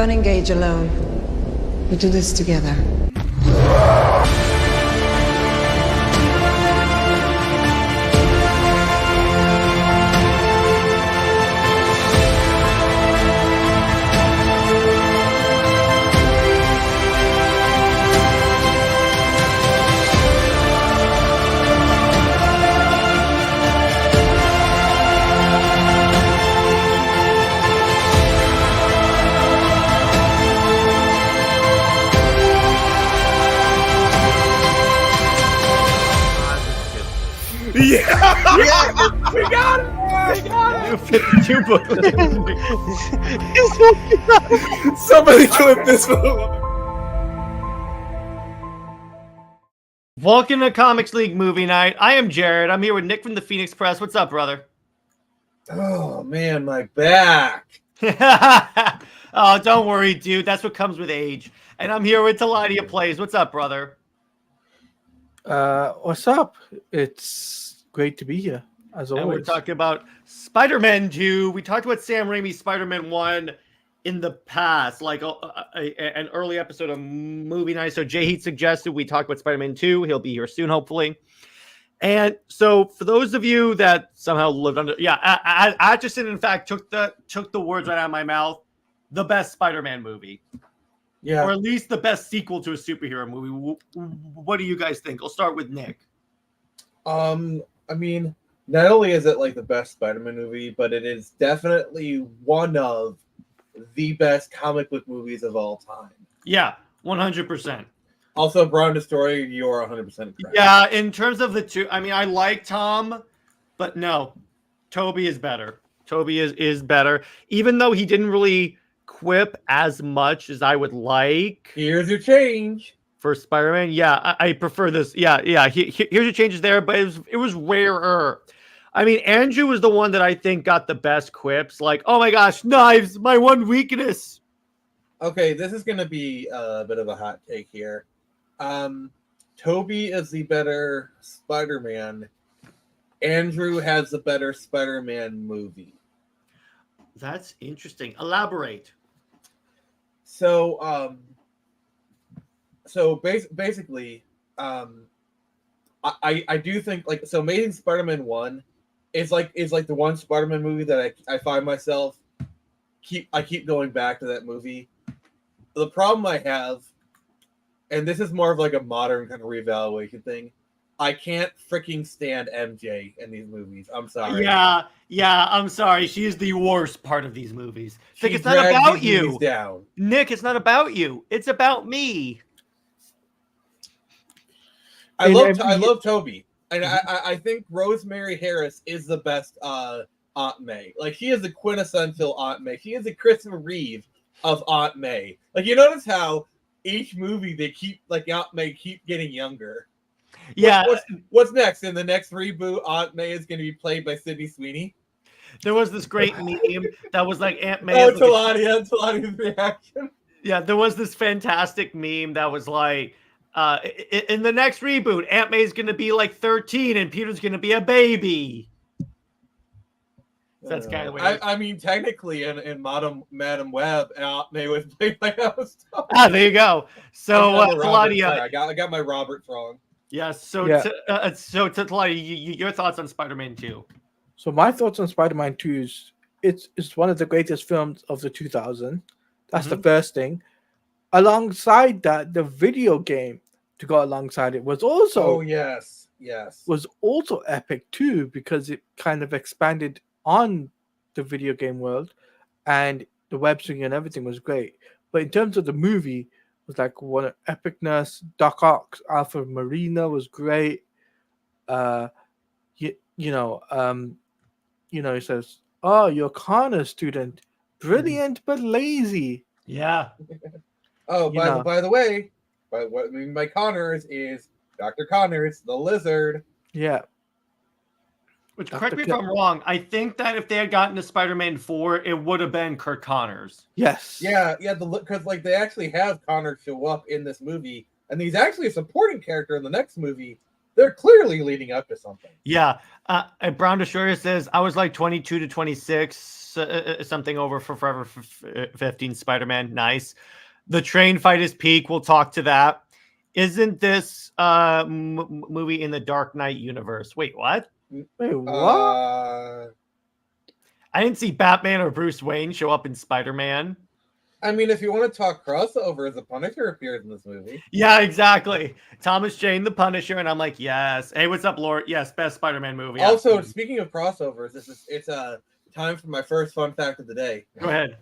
Don't engage alone. We do this together. Yeah, we got it. We got it. 52 books. Somebody clip this movie. Welcome to Comics League Movie Night. I am Jared. I'm here with Nick from the Phoenix Press. What's up, brother? Oh man, my back. Oh, don't worry, dude. That's what comes with age. And I'm here with Taladia Plays. What's up, brother? What's up? It's great to be here, as always. And we're talking about Spider-Man 2. We talked about Sam Raimi's Spider-Man 1 in the past, like an early episode of Movie Night. So Jay Heat suggested we talk about Spider-Man 2. He'll be here soon, hopefully. And so for those of you that somehow lived under, Atchison, in fact, took the words right out of my mouth. The best Spider-Man movie. Yeah. Or at least the best sequel to a superhero movie. What do you guys think? I'll start with Nick. I mean, not only is it like the best Spider-Man movie, but it is definitely one of the best comic book movies of all time. Yeah, 100%. Also, Brown Destroyer, you're 100% correct. Yeah, in terms of the two, I mean, I like Tom, but no, Tobey is better. Tobey is better, even though he didn't really quip as much as I would like. Here's your change. For Spider-Man, yeah, I prefer this. Yeah. Here's your changes there, but it was rarer. I mean, Andrew was the one that I think got the best quips. Like, oh my gosh, knives, my one weakness. Okay, this is going to be a bit of a hot take here. Tobey is the better Spider-Man. Andrew has the better Spider-Man movie. That's interesting. Elaborate. So basically, I do think like so. Amazing Spider-Man 1 is like the one Spider-Man movie that I find myself keep going back to that movie. The problem I have, and this is more of like a modern kind of reevaluation thing, I can't freaking stand MJ in these movies. I'm sorry. Yeah, I'm sorry. She is the worst part of these movies. Nick, it's not about you. Down. Nick, it's not about you. It's about me. I love Tobey. And I think Rosemary Harris is the best Aunt May. Like, she is the quintessential Aunt May. She is the Kristen Reeve of Aunt May. Like, you notice how each movie they keep, like, Aunt May keep getting younger. Yeah. What's next? In the next reboot, Aunt May is going to be played by Sydney Sweeney. There was this great meme that was like Aunt May. Oh, Talania's reaction. Yeah, there was this fantastic meme that was like, in the next reboot, Aunt May's going to be like 13 and Peter's going to be a baby. That's kind of weird. I mean, technically, in Madam Web, Aunt May was played by Emma Stone. There you go. So, Taladia, I got my Roberts wrong. Yes. So Taladia, your thoughts on Spider-Man 2? So my thoughts on Spider-Man 2 is it's one of the greatest films of the 2000s. That's the first thing. Alongside that, the video game to go alongside it was also was also epic too, because it kind of expanded on the video game world, and the web swinging and everything was great. But in terms of the movie, it was like one of epicness. Doc Ock, Alfred Molina was great. He says, "Oh, you're a Connor student, brilliant but lazy." Yeah. Oh, by the way, what I mean by Connors is Dr. Connors, the lizard. Yeah. Which, correct me if I'm wrong, I think that if they had gotten to Spider-Man 4, it would have been Kirk Connors. Yes. Yeah, because like they actually have Connors show up in this movie, and he's actually a supporting character in the next movie. they're clearly leading up to something. Yeah. Brown Destroyer says, I was like 22 to 26, something over for Forever 15 Spider-Man. Nice. The train fight is peak. We'll talk to that. Isn't this movie in the Dark Knight universe? Wait, what? Wait, what? I didn't see Batman or Bruce Wayne show up in Spider-Man. I mean, if you want to talk crossovers, the Punisher appears in this movie. Yeah, exactly. Thomas Jane, the Punisher, and I'm like, yes. Hey, what's up, Lord? Yes, best Spider-Man movie. Also, Absolutely. speaking of crossovers, it's time for my first fun fact of the day. Go ahead.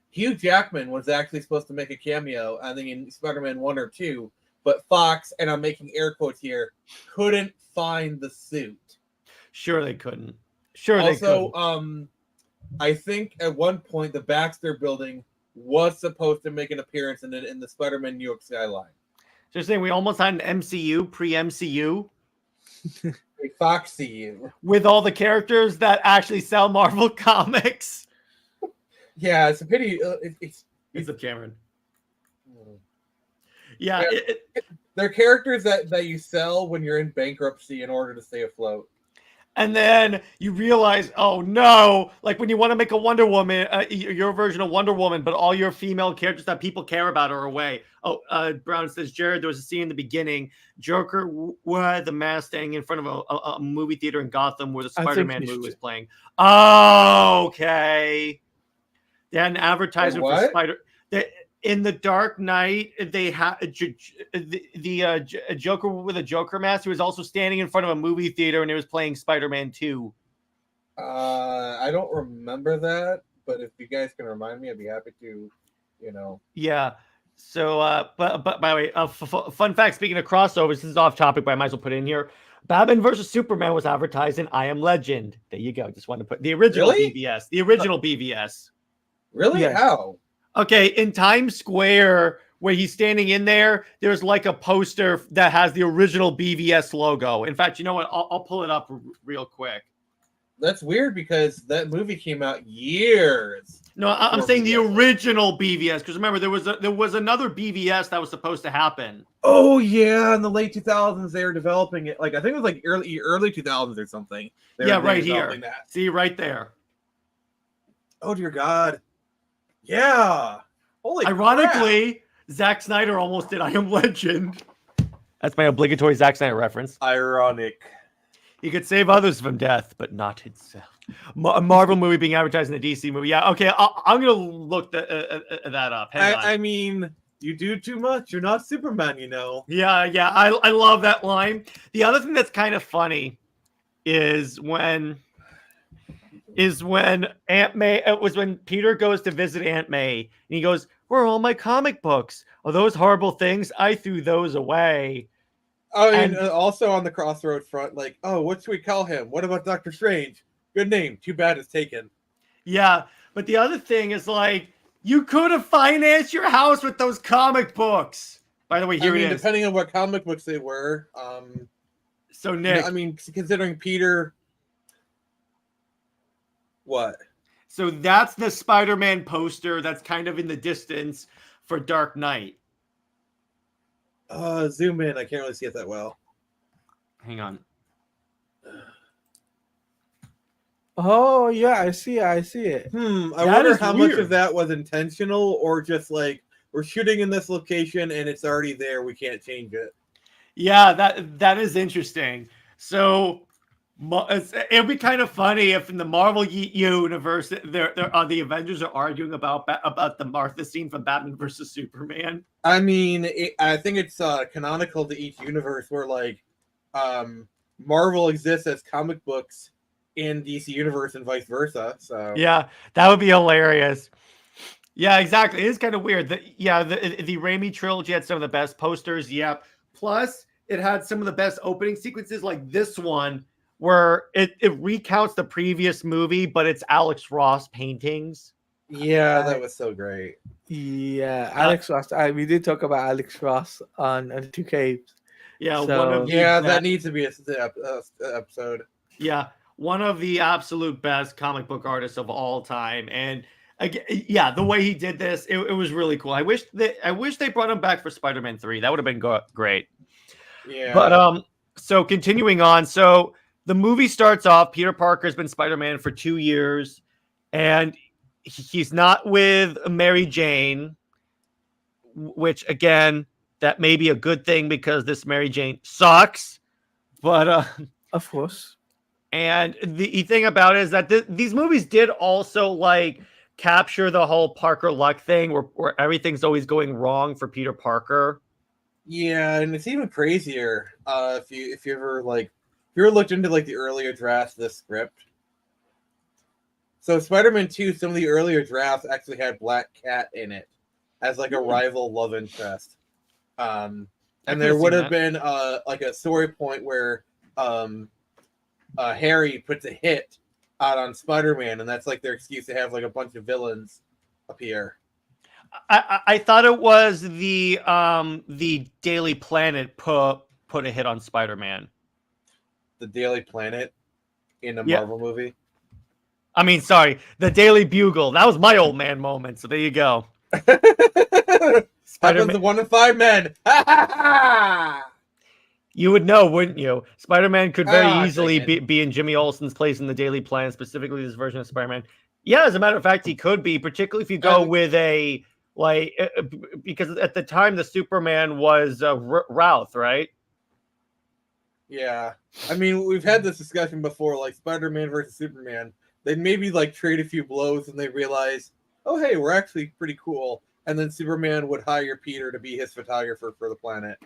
Hugh Jackman was actually supposed to make a cameo, I think, in Spider-Man 1 or 2, but Fox, and I'm making air quotes here, couldn't find the suit. Sure they couldn't. Sure also, they couldn't. I think at one point the Baxter Building was supposed to make an appearance in the Spider-Man New York skyline. So you're saying we almost had an MCU, pre-MCU? A Fox CU. With all the characters that actually sell Marvel comics? Yeah, it's a pity. It's up, Cameron. Yeah. They're characters that you sell when you're in bankruptcy in order to stay afloat. And then you realize, oh no, like when you want to make a Wonder Woman, your version of Wonder Woman, but all your female characters that people care about are away. Oh, Brown says, Jared, there was a scene in the beginning. Joker wore the mask standing in front of a movie theater in Gotham where the Spider-Man movie was playing. Oh, okay. They had an advertisement for Spider. In the Dark Knight, they had the Joker with a Joker mask. He was also standing in front of a movie theater and it was playing Spider-Man 2. I don't remember that, but if you guys can remind me, I'd be happy to, Yeah. So, but by the way, fun fact, speaking of crossovers, this is off topic, but I might as well put it in here. Batman versus Superman was advertised in I Am Legend. There you go. Just wanted to put the original BVS. The original BVS. Really? Yes. How? Okay, in Times Square, where he's standing in there, there's like a poster that has the original BVS logo. In fact, you know what? I'll pull it up real quick. That's weird because that movie came out years. No, I'm saying the original BVS, because remember there was another BVS that was supposed to happen. Oh yeah, in the late 2000s they were developing it. Like I think it was like early 2000s or something. Yeah, right here. See right there. Oh dear God. Yeah. Holy Ironically, crap. Zack Snyder almost did I Am Legend. That's my obligatory Zack Snyder reference. Ironic. He could save others from death, but not himself. A Marvel movie being advertised in a DC movie. Yeah, okay. I'm going to look that up. I mean, you do too much. You're not Superman, you know. Yeah. I love that line. The other thing that's kind of funny is when Aunt May, it was when Peter goes to visit Aunt May and he goes, "Where are all my comic books? Are those horrible things? I threw those away." Oh, and also on the Crossroads front, like, oh, what should we call him? What about Doctor Strange? Good name. Too bad it's taken. Yeah, but the other thing is like, you could have financed your house with those comic books. By the way, here it is. Depending on what comic books they were. So Nick, I mean, considering Peter. What? So that's the Spider-Man poster that's kind of in the distance for Dark Knight. Zoom in. I can't really see it that well. Hang on. Oh yeah, I see it. I wonder how much of that was intentional or just like we're shooting in this location and it's already there. We can't change it. Yeah, that is interesting. So it'd be kind of funny if in the Marvel universe, the Avengers are arguing about the Martha scene from Batman versus Superman. I mean, I think it's canonical to each universe where like Marvel exists as comic books in DC universe and vice versa. So yeah, that would be hilarious. Yeah, exactly. It is kind of weird. The Raimi trilogy had some of the best posters. Yep. Plus, it had some of the best opening sequences, like this one, where it recounts the previous movie, but it's Alex Ross paintings. Yeah, that was so great. Yeah, Alex Ross. We did talk about Alex Ross on 2K. Yeah, so, that needs to be an episode. Yeah, one of the absolute best comic book artists of all time, and yeah, the way he did this, it was really cool. I wish they brought him back for Spider-Man 3. That would have been great. Yeah. But so continuing on, so the movie starts off. Peter Parker's been Spider-Man for 2 years, and he's not with Mary Jane, which again, that may be a good thing because this Mary Jane sucks. But Of course. and the thing about it is that these movies did also like capture the whole Parker luck thing, where everything's always going wrong for Peter Parker. Yeah, and it's even crazier if you ever looked into like the earlier drafts of this script. So Spider-Man 2, some of the earlier drafts actually had Black Cat in it as like a rival love interest. And there would have been like a story point where Harry puts a hit out on Spider-Man, and that's like their excuse to have like a bunch of villains appear. I thought it was the Daily Planet put a hit on Spider-Man. The Daily Planet in a Marvel movie. I mean, sorry, the Daily Bugle. That was my old man moment. So there you go. Happens to 1 in 5 men. You would know, wouldn't you? Spider-Man could very easily be in Jimmy Olsen's place in the Daily Planet, specifically this version of Spider-Man. Yeah, as a matter of fact, he could be, particularly if you go with a because at the time the Superman was Routh, right? Yeah, I mean, we've had this discussion before, like Spider-Man versus Superman. They'd maybe like trade a few blows and they realize, oh, hey, we're actually pretty cool. And then Superman would hire Peter to be his photographer for the planet.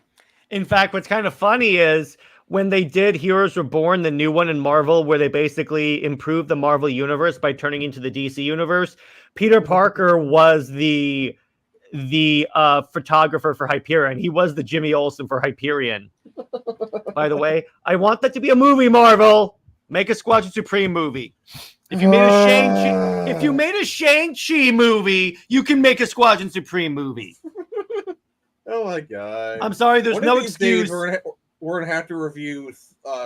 In fact, what's kind of funny is when they did Heroes Reborn, the new one in Marvel, where they basically improved the Marvel universe by turning into the DC universe, Peter Parker was the photographer for Hyperion. He was the Jimmy Olsen for Hyperion. By the way, I want that to be a movie, Marvel. Make a Squadron Supreme movie. If you made a Shang-Chi movie, you can make a Squadron Supreme movie. Oh my god! I'm sorry, there's no excuse. We're gonna have to review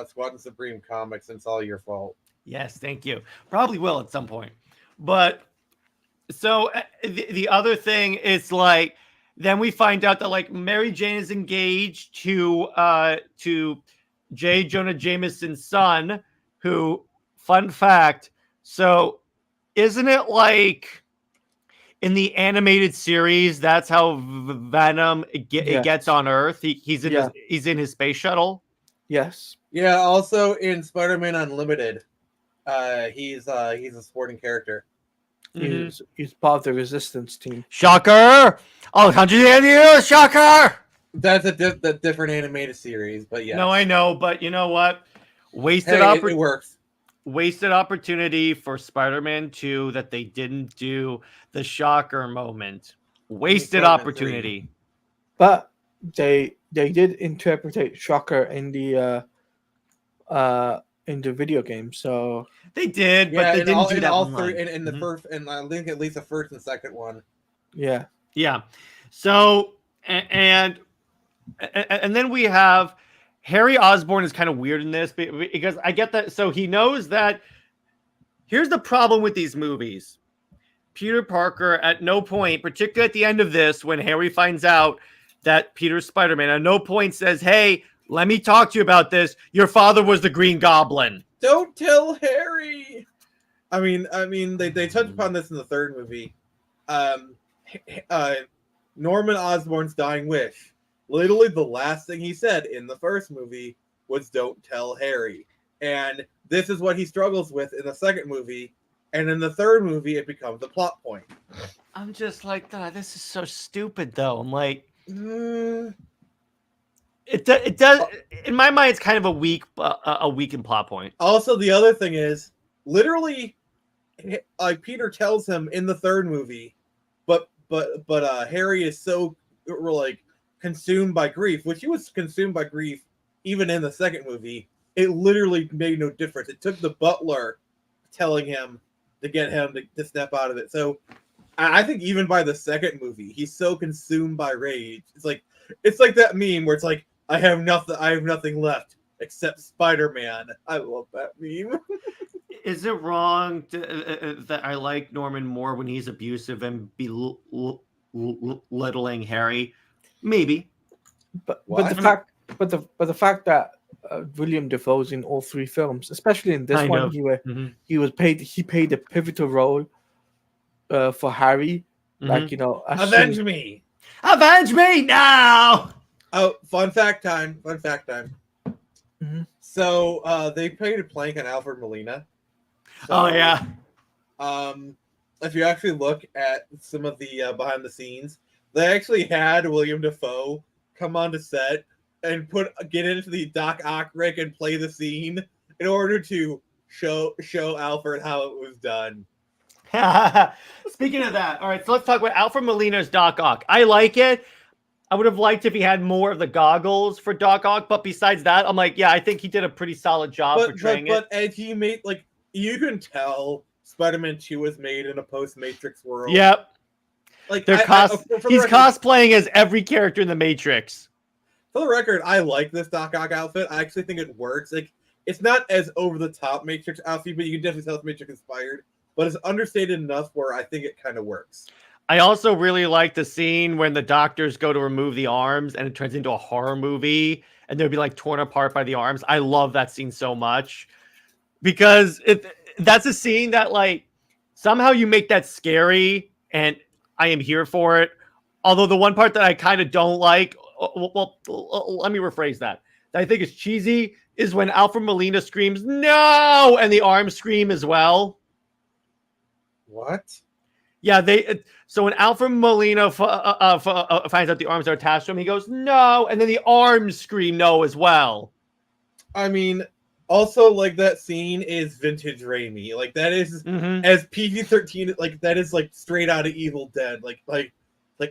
Squadron Supreme comics, and it's all your fault. Yes, thank you. Probably will at some point. But so the other thing is like, then we find out that like Mary Jane is engaged to J. Jonah Jameson's son, who, fun fact, so isn't it like in the animated series, that's how Venom gets on Earth? He's in his space shuttle. Yes. Yeah. Also in Spider-Man Unlimited, he's a supporting character. He's part of the Resistance team. Shocker! Oh, 100 years, shocker! That's a different animated series, but yeah. No, I know, but you know what? It works. Wasted opportunity for Spider-Man 2 that they didn't do the Shocker moment. Wasted opportunity. But they did interpret Shocker in the video game, so they did, but they didn't do that all three in the first, and I think at least the first and second one. Yeah. So and then we have Harry Osborn is kind of weird in this because I get that. So he knows that. Here's the problem with these movies. Peter Parker at no point, particularly at the end of this, when Harry finds out that Peter's Spider-Man, at no point says, hey, let me talk to you about this. Your father was the Green Goblin. Don't tell Harry. I mean, they touch upon this in the third movie. Norman Osborn's dying wish. Literally, the last thing he said in the first movie was "Don't tell Harry," and this is what he struggles with in the second movie. And in the third movie, it becomes a plot point. I'm just like, this is so stupid, though. I'm like, it does. In my mind, it's kind of a weakened plot point. Also, the other thing is, literally, like Peter tells him in the third movie, but Harry is so like consumed by grief, which he was consumed by grief even in the second movie. It literally made no difference. It took the butler telling him to get him to step out of it. So I think even by the second movie, he's so consumed by rage. It's like that meme where it's like, I have nothing left except Spider-Man. I love that meme. Is it wrong that I like Norman more when he's abusive and belittling Harry? Maybe. But the fact but the fact that William Dafoe's in all three films, especially in this Kind one, of. he played a pivotal role for Harry. Like, you know, as Avenge soon- me. Avenge me now! Oh, fun fact time. Mhm. So they paid a plank on Alfred Molina. Oh yeah. If you actually look at some of the behind the scenes, they actually had William Dafoe come onto set and get into the Doc Ock rig and play the scene in order to show Alfred how it was done. Speaking of that, all right, so let's talk about Alfred Molina's Doc Ock. I like it. I would have liked if he had more of the goggles for Doc Ock, but besides that, I'm like, yeah, I think he did a pretty solid job portraying it. But as he made, like, you can tell Spider-Man 2 was made in a post-Matrix world. Yep. Like They're he's cosplaying as every character in the Matrix. For the record, I like this Doc Ock outfit. I actually think it works. Like, it's not as over-the-top Matrix outfit, but you can definitely tell it's Matrix inspired. But it's understated enough where I think it kind of works. I also really like the scene when the doctors go to remove the arms and it turns into a horror movie and they'll be like torn apart by the arms. I love that scene so much because that's a scene that like somehow you make that scary and I am here for it. Although the one part that I kind of don't like, well, let me rephrase that I think is cheesy is when Alfred Molina screams, no, and the arms scream as well. What? Yeah, so when Alfred Molina finds out the arms are attached to him, he goes, no, and then the arms scream no as well. I mean, also, like, that scene is vintage Raimi. Like, that is, as PG-13, like, that is, like, straight out of Evil Dead. Like,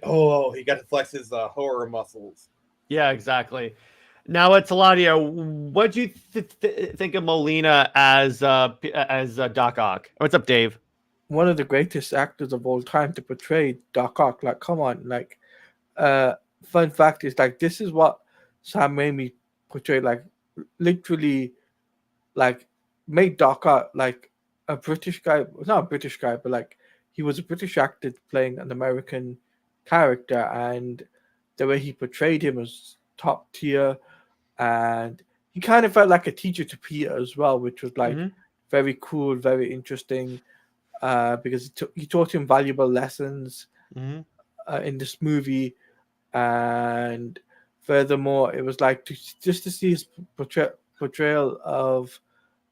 oh, he got to flex his horror muscles. Yeah, exactly. Now, Taladia, what do you think of Molina as Doc Ock? What's up, Dave? One of the greatest actors of all time to portray Doc Ock. Like, come on, like, fun fact is like this is what Sam Raimi portrayed. Like, literally, like made Doc Ock like a British guy. Not a British guy, but like he was a British actor playing an American character, and the way he portrayed him was top tier, and he kind of felt like a teacher to Peter as well, which was like very cool, very interesting. Because he taught him valuable lessons in this movie, and furthermore, it was like just to see his portrayal of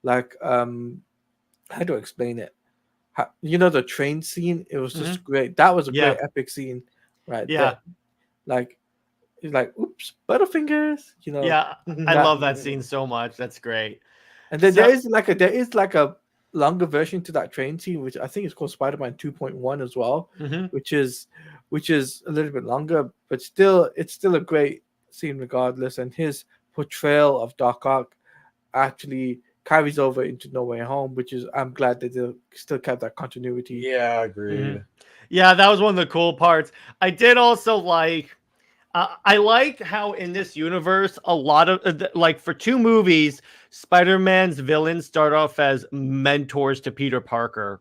like how do I explain it? The train scene. It was just great. That was a great epic scene, right? Yeah, like he's like, "Oops, Butterfingers," Yeah, I love that scene so much. That's great. And then there is like a longer version to that train scene, which I think is called Spider-Man 2.1 as well, which is a little bit longer, but it's still a great scene regardless. And his portrayal of Doc Ock actually carries over into No Way Home, which is I'm glad that they still kept that continuity. Yeah, agreed. Yeah, that was one of the cool parts. I did also like. I liked how in this universe, a lot of like for 2 movies, Spider-Man's villains start off as mentors to Peter Parker.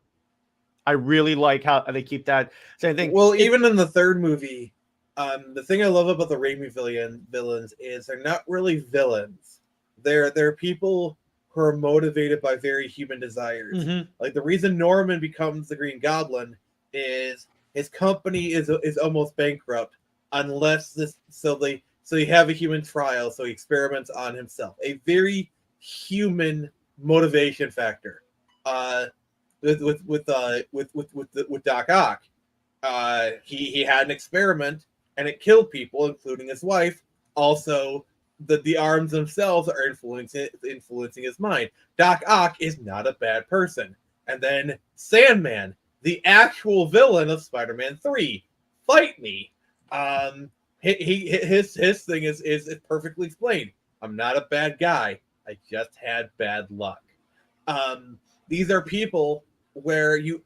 I really like how they keep that same thing. Well, even in the 3rd movie, the thing I love about the Raimi villains is they're not really villains. They're people who are motivated by very human desires. Like the reason Norman becomes the Green Goblin is his company is almost bankrupt. Unless so you have a human trial, so he experiments on himself. A very human motivation factor. With Doc Ock, he had an experiment and it killed people, including his wife. Also, the arms themselves are influencing his mind. Doc Ock is not a bad person. And then Sandman, the actual villain of Spider-Man 3, fight me. His thing is perfectly explained. I'm not a bad guy. I just had bad luck. These are people where you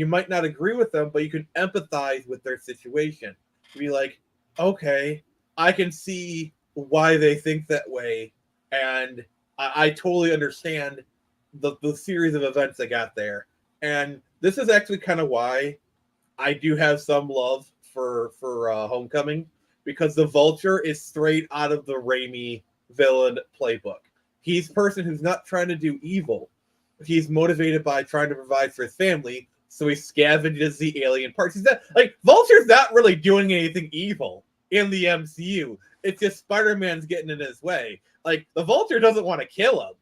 might not agree with them, but you can empathize with their situation. Be like, okay, I can see why they think that way, and I totally understand the series of events that got there. And this is actually kind of why I do have some love for Homecoming, because the Vulture is straight out of the Raimi villain playbook. He's a person who's not trying to do evil. He's motivated by trying to provide for his family, so he scavenges the alien parts. He's not, like, Vulture's not really doing anything evil in the MCU. It's just Spider-Man's getting in his way. Like, the Vulture doesn't want to kill him.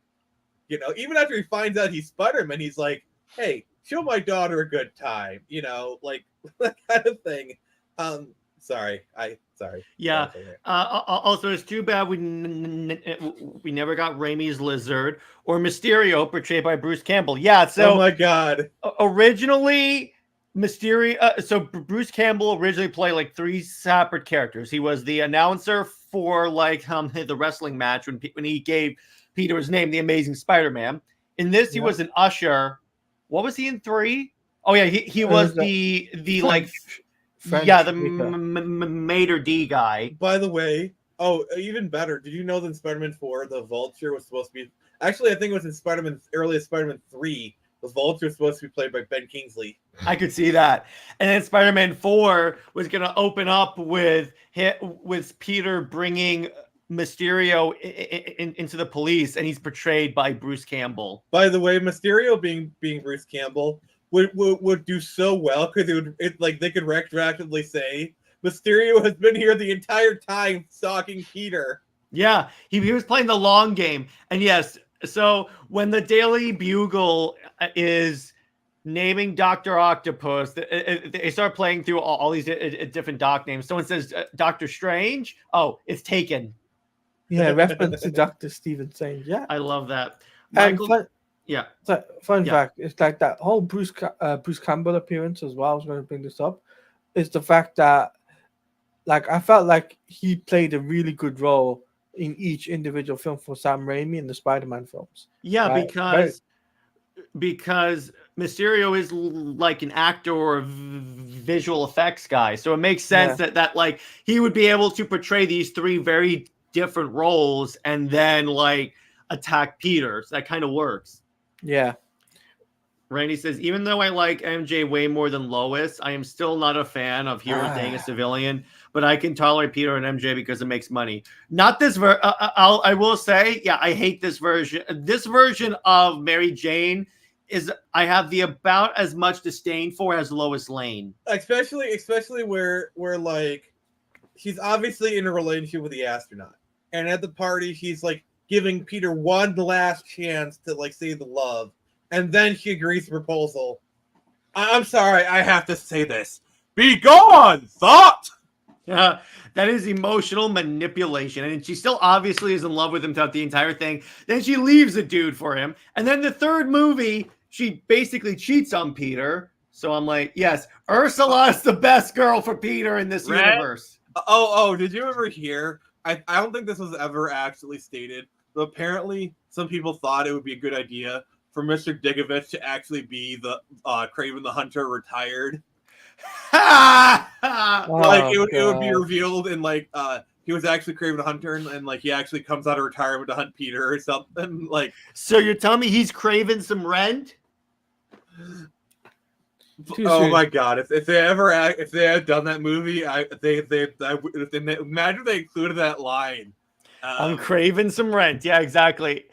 You know, even after he finds out he's Spider-Man, he's like, hey, show my daughter a good time. You know, like, that kind of thing. Sorry. Yeah. Also, it's too bad we never got Raimi's Lizard or Mysterio, portrayed by Bruce Campbell. Yeah. So, oh my God. Originally, Mysterio. So Bruce Campbell originally played like 3 separate characters. He was the announcer for like the wrestling match when he gave Peter his name, the Amazing Spider-Man. In this, he was an usher. What was he in 3? Oh yeah, he was the like. French the Mater D guy. By the way, even better. Did you know that in Spider-Man 4, the Vulture was supposed to be... Actually, I think it was in earliest Spider-Man 3, the Vulture was supposed to be played by Ben Kingsley. I could see that. And then Spider-Man 4 was going to open up with Peter bringing Mysterio into the police, and he's portrayed by Bruce Campbell. By the way, Mysterio being Bruce Campbell... Would do so well because they could retroactively say Mysterio has been here the entire time stalking Peter. Yeah, he was playing the long game. And yes, so when the Daily Bugle is naming Dr. Octopus, they start playing through all these different doc names. Someone says Dr. Strange. Oh, it's taken. Yeah, reference to Dr. Stephen Strange. Yeah, I love that. Yeah. So, fun fact, it's like that whole Bruce Campbell appearance as well. I was going to bring this up. Is the fact that, like, I felt like he played a really good role in each individual film for Sam Raimi in the Spider-Man films. Yeah, right? because Mysterio is like an actor or a visual effects guy, so it makes sense that like he would be able to portray these 3 very different roles and then like attack Peter. So that kind of works. Yeah. Randy says, even though I like MJ way more than Lois, I am still not a fan of heroes dating a civilian, but I can tolerate Peter and MJ because it makes money. Not this I will say, yeah, I hate this version. This version of Mary Jane I have the about as much disdain for as Lois Lane. Especially where like she's obviously in a relationship with the astronaut. And at the party, she's like giving Peter one last chance to like save the love, and then she agrees to the proposal. I'm sorry, I have to say this. Be gone, thought! Yeah, that is emotional manipulation. And she still obviously is in love with him throughout the entire thing. Then she leaves the dude for him. And then the 3rd movie, she basically cheats on Peter. So I'm like, yes, Ursula is the best girl for Peter in this universe. Oh, did you ever hear? I don't think this was ever actually stated. But apparently, some people thought it would be a good idea for Mr. Digovich to actually be the Kraven the Hunter retired. Like it would be revealed in like he was actually Kraven the Hunter, and like he actually comes out of retirement to hunt Peter or something. Like, so you're telling me he's craving some rent? Oh my God! If they had done that movie, imagine they included that line. I'm craving some rent. Yeah, exactly.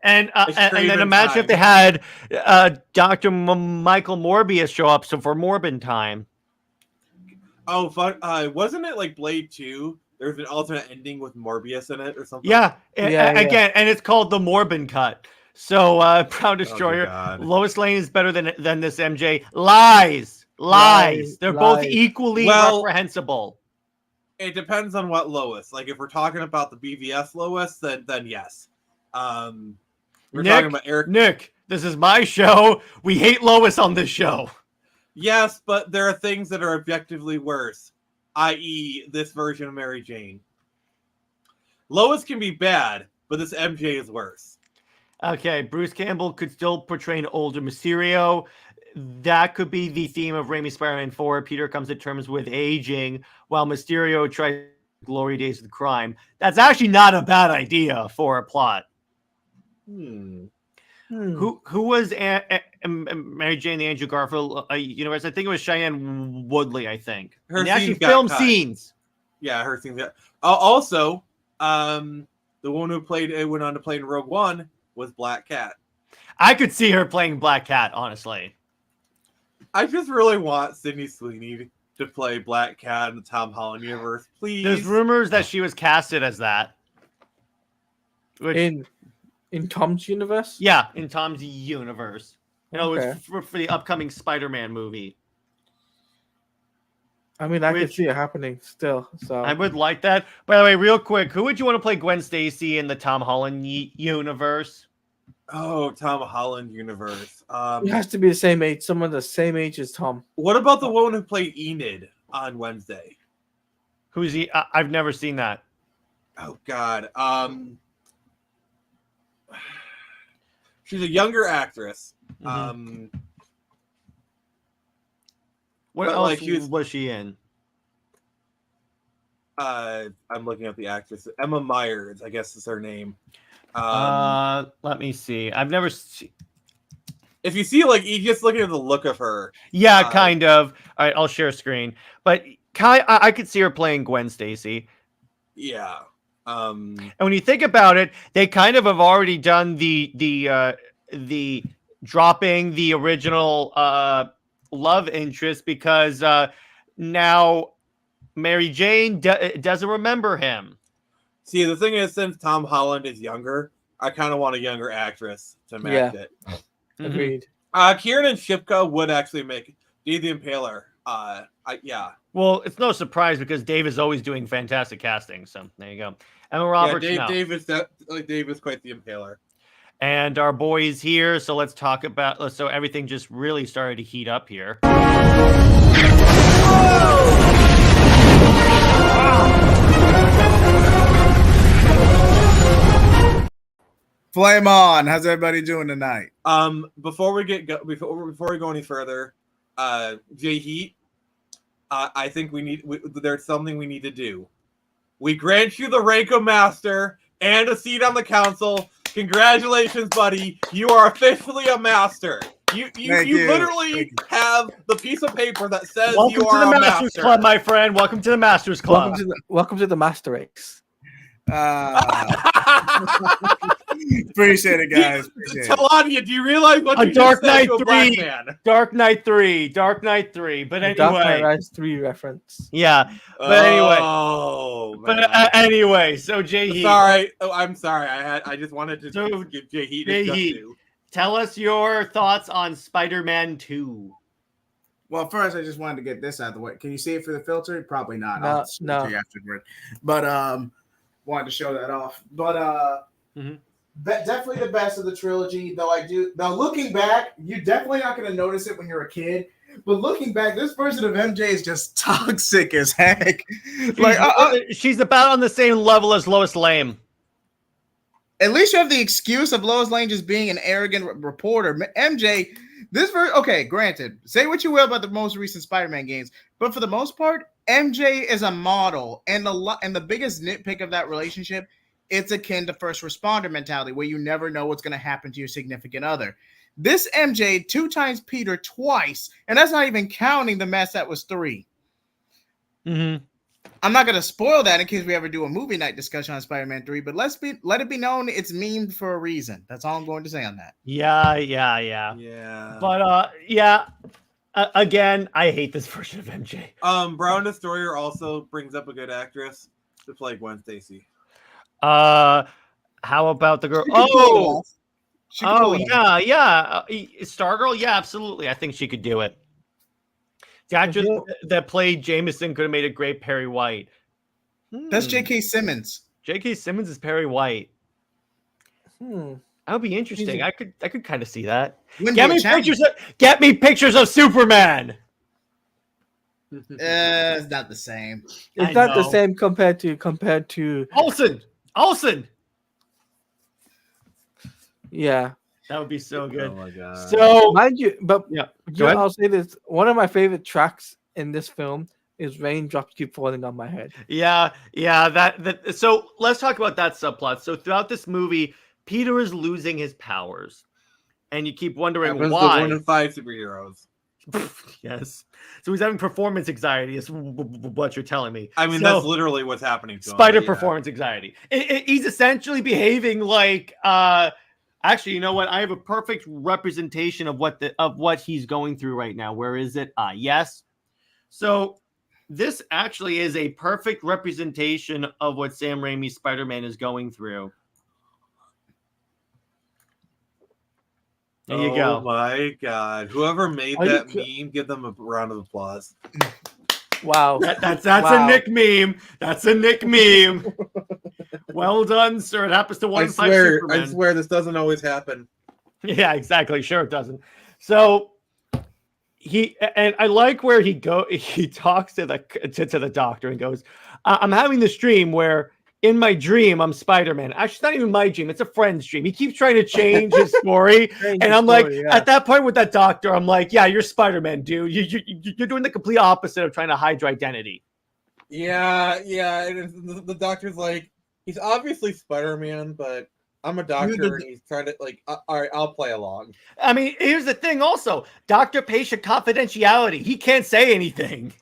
And then imagine if they had Dr. Michael Morbius show up for Morbin time. Oh, fun! Wasn't it like Blade 2? There's an alternate ending with Morbius in it or something. Yeah, again, and it's called the Morbin cut. So, Proud Destroyer, Lois Lane is better than this MJ. Lies. They're both equally reprehensible. It depends on what Lois. Like, if we're talking about the BVS Lois, then yes. We're talking about Eric. Nick, this is my show. We hate Lois on this show. Yes, but there are things that are objectively worse, i.e., this version of Mary Jane. Lois can be bad, but this MJ is worse. Okay, Bruce Campbell could still portray an older Mysterio. That could be the theme of Raimi Spider-Man 4. Peter comes to terms with aging, while Mysterio tries glory days of crime. That's actually not a bad idea for a plot. Who was Mary Jane the Andrew Garfield universe? I think it was Cheyenne Woodley. I think. Her actually scenes got filmed cut. scenes. Yeah, her thing. That also, the one who went on to play in Rogue One was Black Cat. I could see her playing Black Cat, honestly. I just really want Sydney Sweeney to play Black Cat in the Tom Holland universe, please. There's rumors that she was casted as that. Which, in Tom's universe? yeah, in Tom's universe. You know, Okay. it was for the upcoming Spider-Man movie. I mean, I could see it happening still. So I would like that. By the way, real quick, who would you want to play Gwen Stacy in the Tom Holland universe? Oh, Tom Holland universe. it has to be the same age. Someone the same age as Tom. What about the woman who played Enid on Wednesday? Who's he? I've never seen that. Oh God. She's a younger actress. What But, else like, was she in? I'm looking at the actress. Emma Myers, I guess is her name. Let me see. I've never seen. If you see, like, you just looking at the look of her. Yeah, kind of. All right, I'll share screen. But I could see her playing Gwen Stacy. Yeah. And when you think about it, they kind of have already done the dropping the original love interest because now Mary Jane doesn't remember him. See, the thing is, since Tom Holland is younger, I kind of want a younger actress to match it. Agreed. Kieran and Shipka would actually make Dave the Impaler. Yeah. Well, it's no surprise because Dave is always doing fantastic casting. So there you go. Emma Roberts. Yeah, no. Dave is quite the Impaler. And our boy is here, so let's talk about. So everything just really started to heat up here. Flame on! How's everybody doing tonight? Before we go any further, Jay Heat, I think there's something we need to do. We grant you the rank of master and a seat on the council. Congratulations, buddy! You are officially a master. You literally have the piece of paper that says Welcome you are to the a Masters master. Club, my friend. Welcome to the Masters Club. Welcome to the Master Race. Appreciate it, guys. Appreciate it. Telania, do you realize what A you Dark just said Knight to a 3. black man? Dark Knight 3. Dark Knight 3. But anyway. Dark Knight Rise 3 reference. Yeah. But anyway. Oh, But man. anyway, so Jay Heat. Sorry. Oh, I'm sorry. I just wanted to So, give Jay Heat Jay his just Heat. due. Tell us your thoughts on Spider-Man 2. Well, first, I just wanted to get this out of the way. Can you see it for the filter? Probably not. No, I'll show it no. to you afterward. But wanted to show that off. But definitely the best of the trilogy. Though looking back, you're definitely not going to notice it when you're a kid. But looking back, this version of MJ is just toxic as heck. She's about on the same level as Lois Lane. At least you have the excuse of Lois Lane just being an arrogant reporter. MJ, okay, granted, say what you will about the most recent Spider-Man games, but for the most part, MJ is a model, and the biggest nitpick of that relationship, it's akin to first responder mentality, where you never know what's going to happen to your significant other. This MJ 2 times Peter twice, and that's not even counting the mess that was 3. Mm-hmm. I'm not going to spoil that in case we ever do a movie night discussion on Spider-Man 3, but let it be known it's memed for a reason. That's all I'm going to say on that. Yeah. But again, I hate this version of MJ. Brown Destroyer also brings up a good actress to play Gwen Stacy. How about the girl? Stargirl. Yeah, absolutely. I think she could do it. The actress that played Jameson could have made a great Perry White. That's J.K. Simmons. J.K. Simmons is Perry White. That would be interesting. I could kind of see that. Get me pictures of Superman. It's not the same. It's not the same compared to Olsen. Yeah. That would be so good. Oh my god. So mind you, but yeah, I'll say this: one of my favorite tracks in this film is "Raindrops Keep Falling on My Head." Yeah. That. So let's talk about that subplot. So throughout this movie, Peter is losing his powers, and you keep wondering why. 1 in 5 superheroes. Yes. So he's having performance anxiety is what you're telling me. I mean, So, that's literally what's happening to him. Spider but yeah. performance anxiety. He's essentially behaving like actually, you know what? I have a perfect representation of what he's going through right now. Where is it? Yes. So this actually is a perfect representation of what Sam Raimi's Spider-Man is going through. There you go. Oh my God. Whoever made that meme, give them a round of applause. Wow. That's Wow. a Nick meme. That's a Nick meme. Well done, sir. It happens to one I in five swear, Supermen. I swear, this doesn't always happen. Yeah, exactly. Sure, it doesn't. So I like where he talks to the doctor and goes, I'm having this dream where in my dream I'm Spider-Man. Actually, it's not even my dream, it's a friend's dream. He keeps trying to change his story. And I'm like, at that point with that doctor, I'm like, yeah, you're Spider-Man, dude. You're doing the complete opposite of trying to hide your identity. Yeah. And the doctor's like, he's obviously Spider-Man, but I'm a doctor, and he's trying to all right, I'll play along. I mean, here's the thing also. Doctor-patient confidentiality. He can't say anything.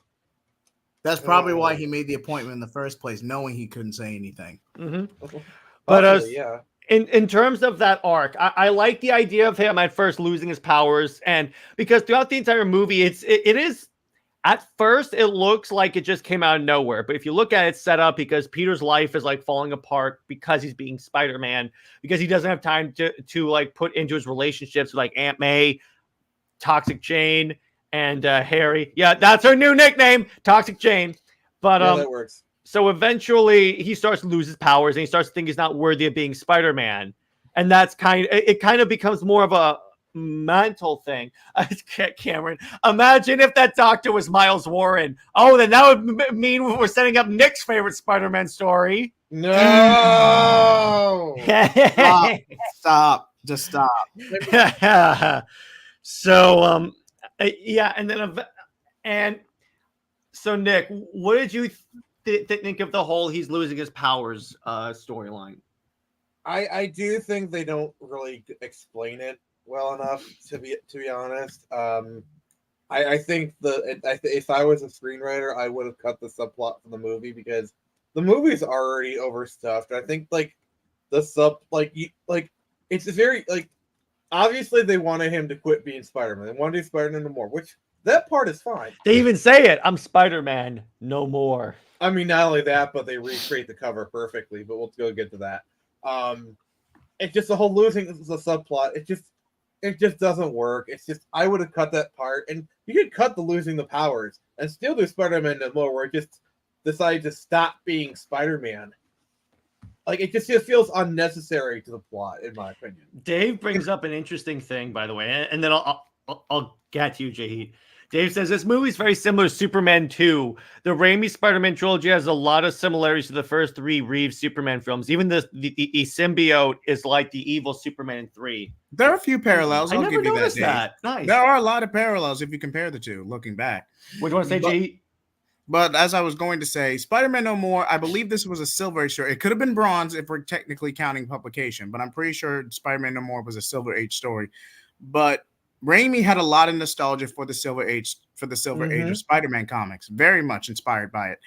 That's probably why he made the appointment in the first place, knowing he couldn't say anything. Mm-hmm. But Possibly, yeah. In terms of that arc, I like the idea of him at first losing his powers, and because throughout the entire movie, it is at first it looks like it just came out of nowhere. But if you look at it, set up because Peter's life is like falling apart because he's being Spider-Man, because he doesn't have time to like put into his relationships with like Aunt May, Toxic Jane, and Harry. Yeah, that's her new nickname, Toxic Jane. But yeah, that works. So eventually he starts to lose his powers and he starts to think he's not worthy of being Spider-Man. And that's kind of becomes more of a mental thing. Cameron, imagine if that doctor was Miles Warren. Oh, then that would mean we're setting up Nick's favorite Spider-Man story. No. Stop. Just stop. So, yeah, and so Nick, what did you think of the whole he's losing his powers storyline? I do think they don't really explain it well enough, to be honest. I think if I was a screenwriter, I would have cut the subplot from the movie because the movie's already overstuffed. I think it's a very obviously they wanted him to quit being Spider-Man. They wanted to do Spider-Man no more, which that part is fine. They even say it. I'm Spider-Man no more. I mean, not only that, but they recreate the cover perfectly. But we'll go get to that. It's just the whole losing the subplot. It just doesn't work. It's just I would have cut that part, and you could cut the losing the powers and still do Spider-Man no more, where it just decided to stop being Spider-Man. It just feels unnecessary to the plot, in my opinion. Dave brings up an interesting thing, by the way, and then I'll get to you, Jahid. Dave says this movie is very similar to Superman 2. The Raimi Spider-Man trilogy has a lot of similarities to the first three Reeves Superman films. Even the symbiote is like the evil Superman in 3. There are a few parallels. I I'll never give you noticed that. Nice. There are a lot of parallels if you compare the two, looking back. What do you want to say, Jahid? But as I was going to say, Spider-Man No More, I believe this was a Silver Age story. It could have been bronze if we're technically counting publication, but I'm pretty sure Spider-Man No More was a Silver Age story. But Raimi had a lot of nostalgia for the Silver Age of Spider-Man comics, very much inspired by it.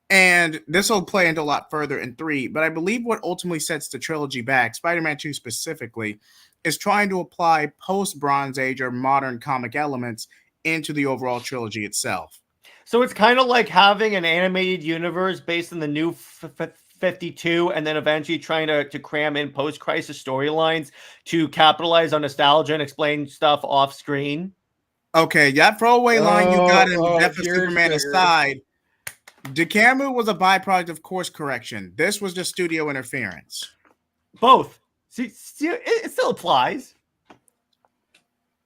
And this will play into a lot further in 3, but I believe what ultimately sets the trilogy back, Spider-Man 2 specifically, is trying to apply post-Bronze Age or modern comic elements into the overall trilogy itself. So it's kind of like having an animated universe based on the new 52 and then eventually trying to cram in post-crisis storylines to capitalize on nostalgia and explain stuff off screen. Okay, that throwaway line you got in Death of Superman aside, DeCamu was a byproduct of course correction. This was just studio interference. Both. See, it still applies.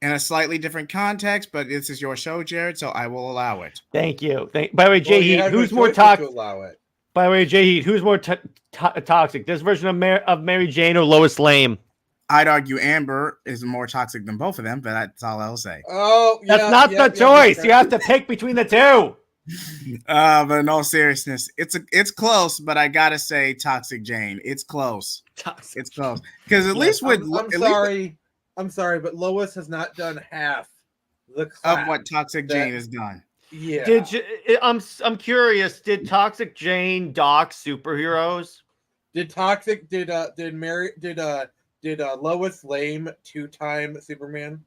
In a slightly different context, but this is your show, Jared, so I will allow it. Thank you. By the way, Jahid, who's more toxic? By the way, Jahid, who's more toxic? This version of Mary Jane or Lois Lane? I'd argue Amber is more toxic than both of them, but that's all I'll say. Oh, yeah, that's not the choice. You have to pick between the two. But in all seriousness, it's close, but I gotta say Toxic Jane. It's close. It's close. Because at least with I'm sorry, but Lois has not done half the of clap what Toxic that- Jane has done. Yeah. Did you, I'm curious. Did Toxic Jane dock superheroes? Did Lois Lane 2-time Superman?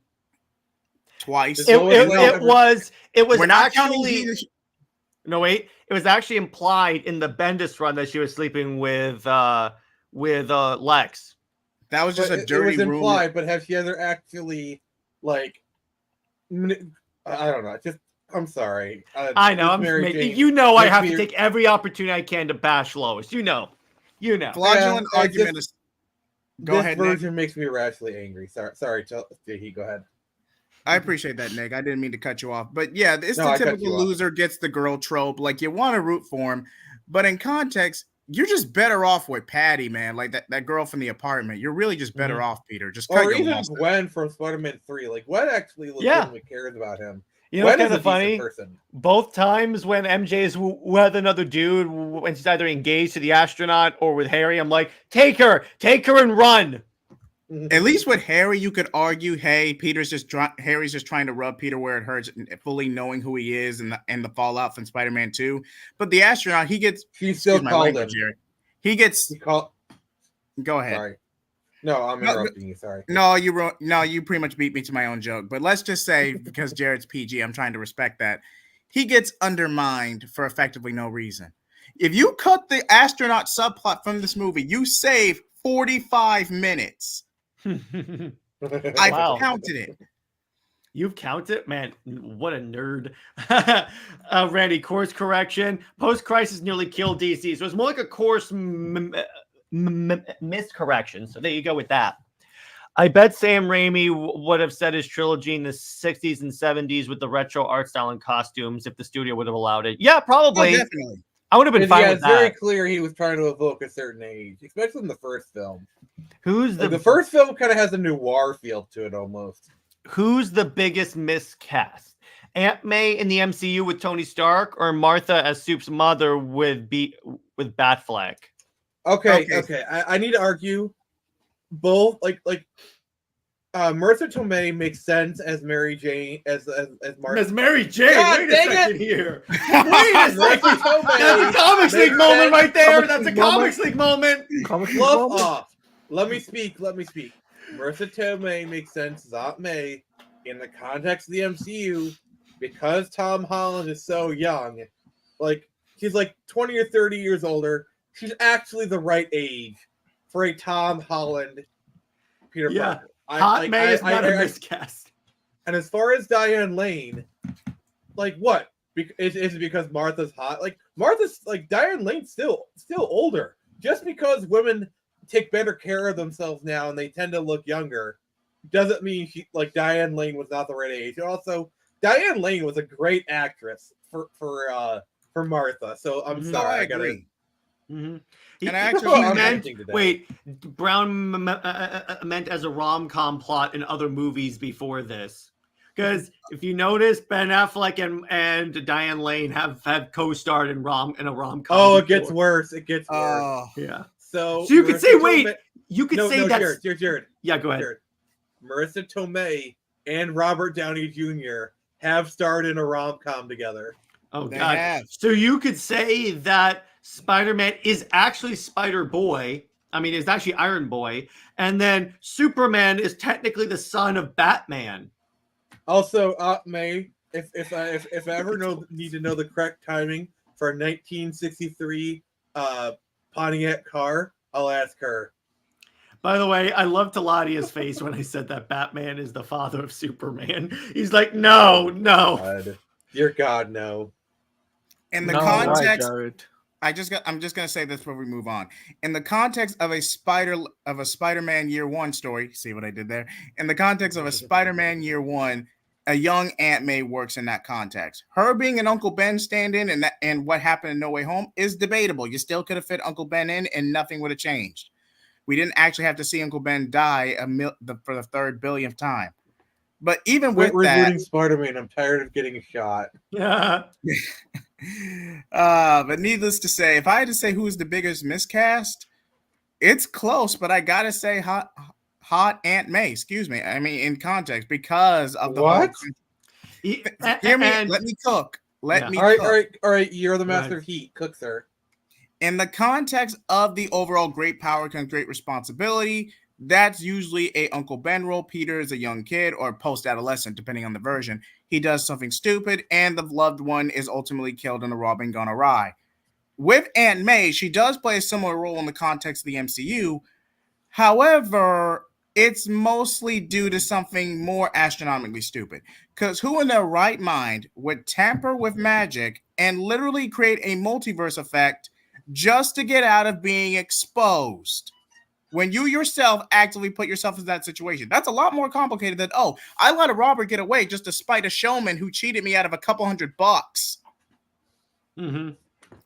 Twice. Did Lois Lane ever- It was We're not counting actually Jesus. no wait. It was actually implied in the Bendis run that she was sleeping with Lex. That was just But a dirty it was rumor. implied, but have she ever actually like? I don't know. Just I'm sorry. I know. this Mary Jane You know I makes have me- to take every opportunity I can to bash Lois. You know. Fraudulent Yeah, argument is. Go this ahead, Nick. version makes me irrationally angry. Sorry. He go ahead. I appreciate that, Nick. I didn't mean to cut you off, but yeah, it's No, the I cut typical you off. loser gets the girl trope. Like you want to root for him, but in context, you're just better off with Patty, man. Like that girl from the apartment. You're really just better off, Peter. Just cut Or your even losses. Gwen from Spider-Man 3. Like Gwen actually legitimately cares about him. You know what's Gwen kind is of a decent funny? person. Both times when MJ is with another dude, when she's either engaged to the astronaut or with Harry, I'm like, take her and run. At least with Harry, you could argue, hey, Harry's just trying to rub Peter where it hurts, fully knowing who he is and the fallout from Spider-Man 2. But the astronaut, he gets. She still excuse my called language, him. Jared. He gets. He called. Go ahead. Sorry. No, I'm interrupting you. Sorry. No, you pretty much beat me to my own joke. But let's just say, because Jared's PG, I'm trying to respect that. He gets undermined for effectively no reason. If you cut the astronaut subplot from this movie, you save 45 minutes. I Wow. counted it. You've counted? Man, what a nerd. Randy, course correction. Post-crisis nearly killed DC. So it's more like a course miscorrection. So there you go with that. I bet Sam Raimi would have set his trilogy in the 60s and 70s with the retro art style and costumes if the studio would have allowed it. Yeah, probably. Oh, definitely. I would have been fine Yeah, with it's very that. clear he was trying to evoke a certain age, especially in the first film. Who's The first film kind of has a noir feel to it almost. Who's the biggest miscast? Aunt May in the MCU with Tony Stark, or Martha as Soup's mother with Batfleck? Okay. I need to argue both. Like Martha Tomei makes sense as Mary Jane as Martha. As Mary Jane. God, Wait a dang second it! here. Wait a Martha second. Tomei That's a Comics makes League moment sense. right there. Comics That's a League Comics League moment. Comic Fluff Book? off. Let me speak. Martha Tomei makes sense as Aunt May in the context of the MCU because Tom Holland is so young. Like she's like 20 or 30 years older. She's actually the right age for a Tom Holland Peter Yeah. Parker. May is not a miscast. And as far as Diane Lane, like what? Is it because Martha's hot? Like Martha's like Diane Lane's still older. Just because women take better care of themselves now and they tend to look younger, doesn't mean she like Diane Lane was not the right age. And also, Diane Lane was a great actress for Martha. So I'm No, sorry, I I gotta. agree. Mm-hmm. And actually, I'm meant ranting today. wait. Brown meant as a rom-com plot in other movies before this, because if you notice, Ben Affleck and Diane Lane have co-starred in a rom-com. Oh, it before. gets worse. It gets worse. oh, Yeah. So you could Marissa say, wait, Tomei- you could no, say no, that's Jared. yeah. Go ahead. Jared. Marissa Tomei and Robert Downey Jr. have starred in a rom-com together. Oh They God. have. So you could say that Spider-Man is actually Spider-Boy. I mean, it's actually Iron Boy, and then Superman is technically the son of Batman. Also, May, if I ever need to know the correct timing for a 1963 Pontiac car, I'll ask her. By the way, I love Teladia's face when I said that Batman is the father of Superman. He's like, no. God. Dear God, no. in the No, context, why, Jared? I'm just gonna say this before we move on. In the context of a Spider-Man Year One story, see what I did there? In the context of a Spider-Man Year One, a young Aunt May works in that context. Her being an Uncle Ben stand-in and what happened in No Way Home is debatable. You still could have fit Uncle Ben in, and nothing would have changed. We didn't actually have to see Uncle Ben die for the third billionth time. But even with We're that, rebooting Spider-Man. I'm tired of getting shot. Yeah. but needless to say, if I had to say who's the biggest miscast, it's close, but I gotta say hot Aunt May. Excuse me. I mean, in context, because of the What? Hear me. Let me cook. Let me All right, cook. all right. You're the master Right. of heat. Cook, sir. In the context of the overall great power comes great responsibility, that's usually a Uncle Ben role. Peter is a young kid or post-adolescent, depending on the version. He does something stupid, and the loved one is ultimately killed in the robbing gone awry. With Aunt May, she does play a similar role in the context of the MCU. However, it's mostly due to something more astronomically stupid. Because who in their right mind would tamper with magic and literally create a multiverse effect just to get out of being exposed? When you yourself actively put yourself in that situation, that's a lot more complicated than, oh, I let a robber get away just to spite a showman who cheated me out of a couple $100. Mm-hmm.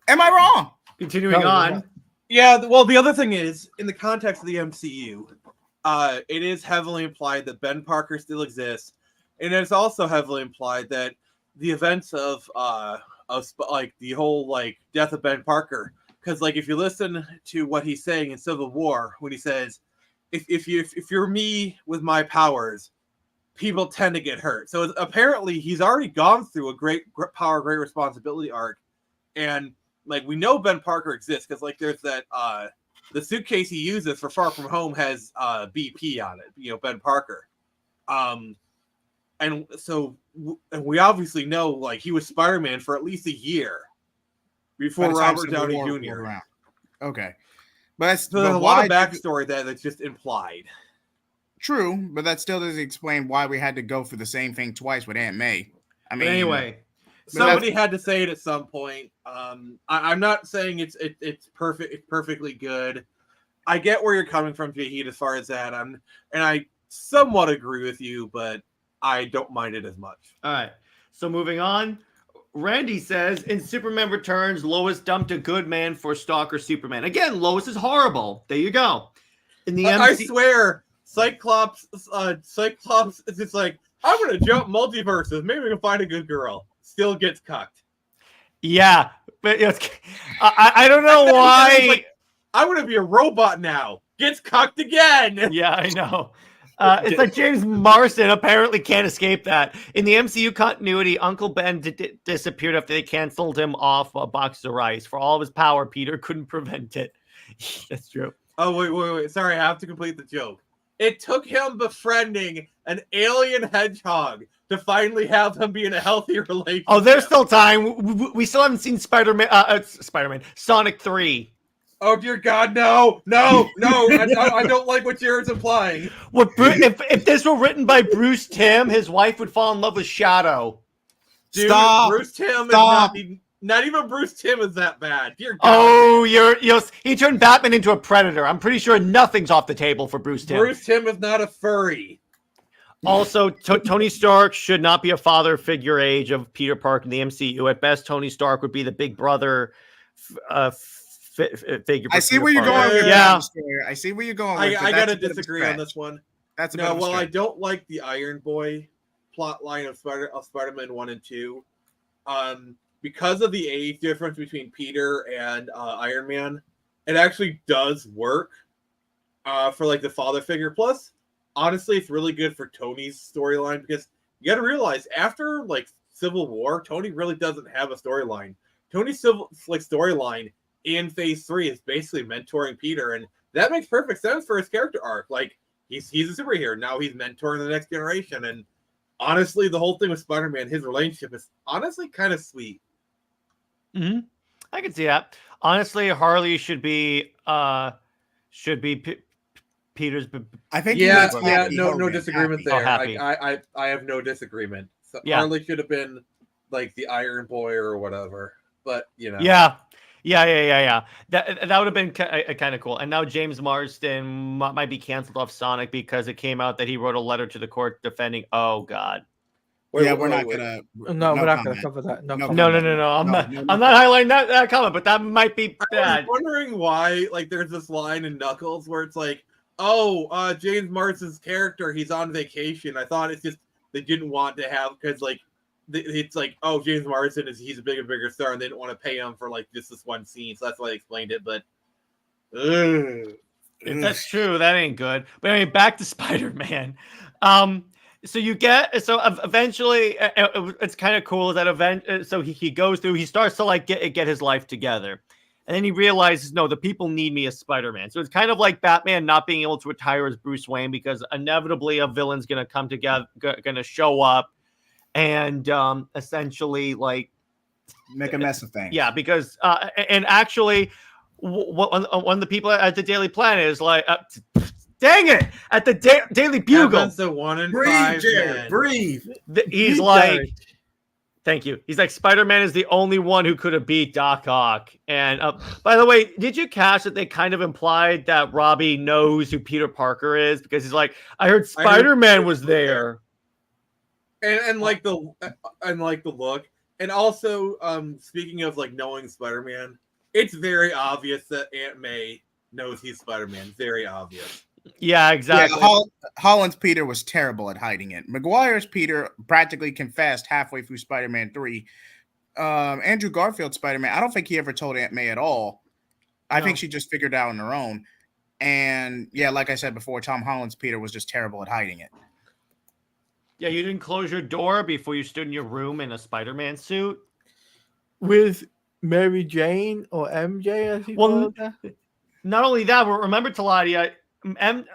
Am I wrong? Continuing No, on. Yeah. Well, the other thing is, in the context of the MCU, it is heavily implied that Ben Parker still exists, and it's also heavily implied that the events of like the whole like death of Ben Parker. Because like if you listen to what he's saying in Civil War, when he says, "If you're me with my powers, people tend to get hurt." So apparently he's already gone through a great power, great responsibility arc, and like we know Ben Parker exists because like there's that the suitcase he uses for Far From Home has BP on it. You know, Ben Parker, and so and we obviously know like he was Spider-Man for at least a year before By the time Robert Civil Downey War rolled Jr. around. Okay. But So there's a lot of backstory that's just implied. True, but that still doesn't explain why we had to go through the same thing twice with Aunt May. I mean, But anyway, Somebody had to say it at some point. I'm not saying it's perfect. It's perfectly good. I get where you're coming from, Jahid, as far as that. And I somewhat agree with you, but I don't mind it as much. all right. So moving on. Randy says, in Superman Returns, Lois dumped a good man for Stalker Superman. Again, Lois is horrible. There you go. In the I MC, swear, Cyclops is just like, I'm going to jump multiverses. Maybe we can find a good girl. Still gets cucked. yeah, but I don't know He's why. like, I want to be a robot now. Gets cucked again. Yeah, I know. It's like James Marsden apparently can't escape that. In the MCU continuity, Uncle Ben disappeared after they canceled him off a box of rice. For all of his power, Peter couldn't prevent it. That's true. Oh, wait. Sorry, I have to complete the joke. It took him befriending an alien hedgehog to finally have them be in a healthy relationship. Oh, there's still time. We still haven't seen Spider-Man, Sonic 3. Oh, dear God, no. I don't like what Jared's implying. If this were written by Bruce Timm, his wife would fall in love with Shadow. Dude, Stop. Bruce Timm Stop. is not even Bruce Timm is that bad. Dear God. Oh, he turned Batman into a predator. I'm pretty sure nothing's off the table for Bruce Timm. Bruce Timm is not a furry. Also, Tony Stark should not be a father figure age of Peter Parker in the MCU. At best, Tony Stark would be the big brother figure. I see where you're going with Yeah. that. I see where you're going with I gotta disagree on this one. That's a No, bit of a well, I stretch. don't like the Iron Boy plot line of Spider-Man 1 and 2. Because of the age difference between Peter and Iron Man, it actually does work for like the father figure. Plus, honestly, it's really good for Tony's storyline because you got to realize after like Civil War, Tony really doesn't have a storyline. Tony's storyline in Phase 3 is basically mentoring Peter, and that makes perfect sense for his character arc. Like he's a superhero now; he's mentoring the next generation, and honestly, the whole thing with Spider-Man, his relationship is honestly kind of sweet. Mm-hmm. I can see that. Honestly, Harley should be Peter's. I think Yeah, he means happy no Hogan, disagreement happy. there. happy. I have no disagreement. So Yeah. Harley should have been like the Iron Boy or whatever, but you know. Yeah. That would have been kind of cool. And now James Marsden might be canceled off Sonic because it came out that he wrote a letter to the court defending. Oh God. Wait, Yeah, wait, we're not wait. gonna. No, we're not going comment. to cover that. No, No, comment. No. I'm No, not. no, I'm not highlighting that comment, but that might be I bad. was wondering why, like, there's this line in Knuckles where it's like, "Oh, James Marsden's character, he's on vacation." I thought it's just they didn't want to have because, like, it's like, "Oh, James Marsden he's a bigger star," and they didn't want to pay him for like just this one scene, so that's why I explained it. But, If that's true, that ain't good. But anyway, back to Spider-Man. So you get eventually it's kind of cool that so he goes through, he starts to like get his life together, and then he realizes, no, the people need me as Spider-Man. So it's kind of like Batman not being able to retire as Bruce Wayne because inevitably a villain's gonna come together, gonna show up, and essentially like Make a mess of things. yeah, because and actually one of the people at the Daily Planet is like dang it, at the Daily Bugle. Happens to 1 in 5 Breathe, Jared. men. Breathe. He's like, thank you. He's like, Spider-Man is the only one who could have beat Doc Ock. And by the way, did you catch that they kind of implied that Robbie knows who Peter Parker is? Because he's like, I heard Spider-Man was there. And like the look. And also, speaking of like knowing Spider-Man, it's very obvious that Aunt May knows he's Spider-Man. Very obvious. Yeah, exactly. Yeah, Holland's Peter was terrible at hiding it. Maguire's Peter practically confessed halfway through Spider-Man 3. Andrew Garfield's Spider-Man, I don't think he ever told Aunt May at all. I think she just figured it out on her own. And yeah, like I said before, Tom Holland's Peter was just terrible at hiding it. Yeah, you didn't close your door before you stood in your room in a Spider-Man suit? With Mary Jane or MJ, as he called her? Not only that, but remember, Taladia, Aunt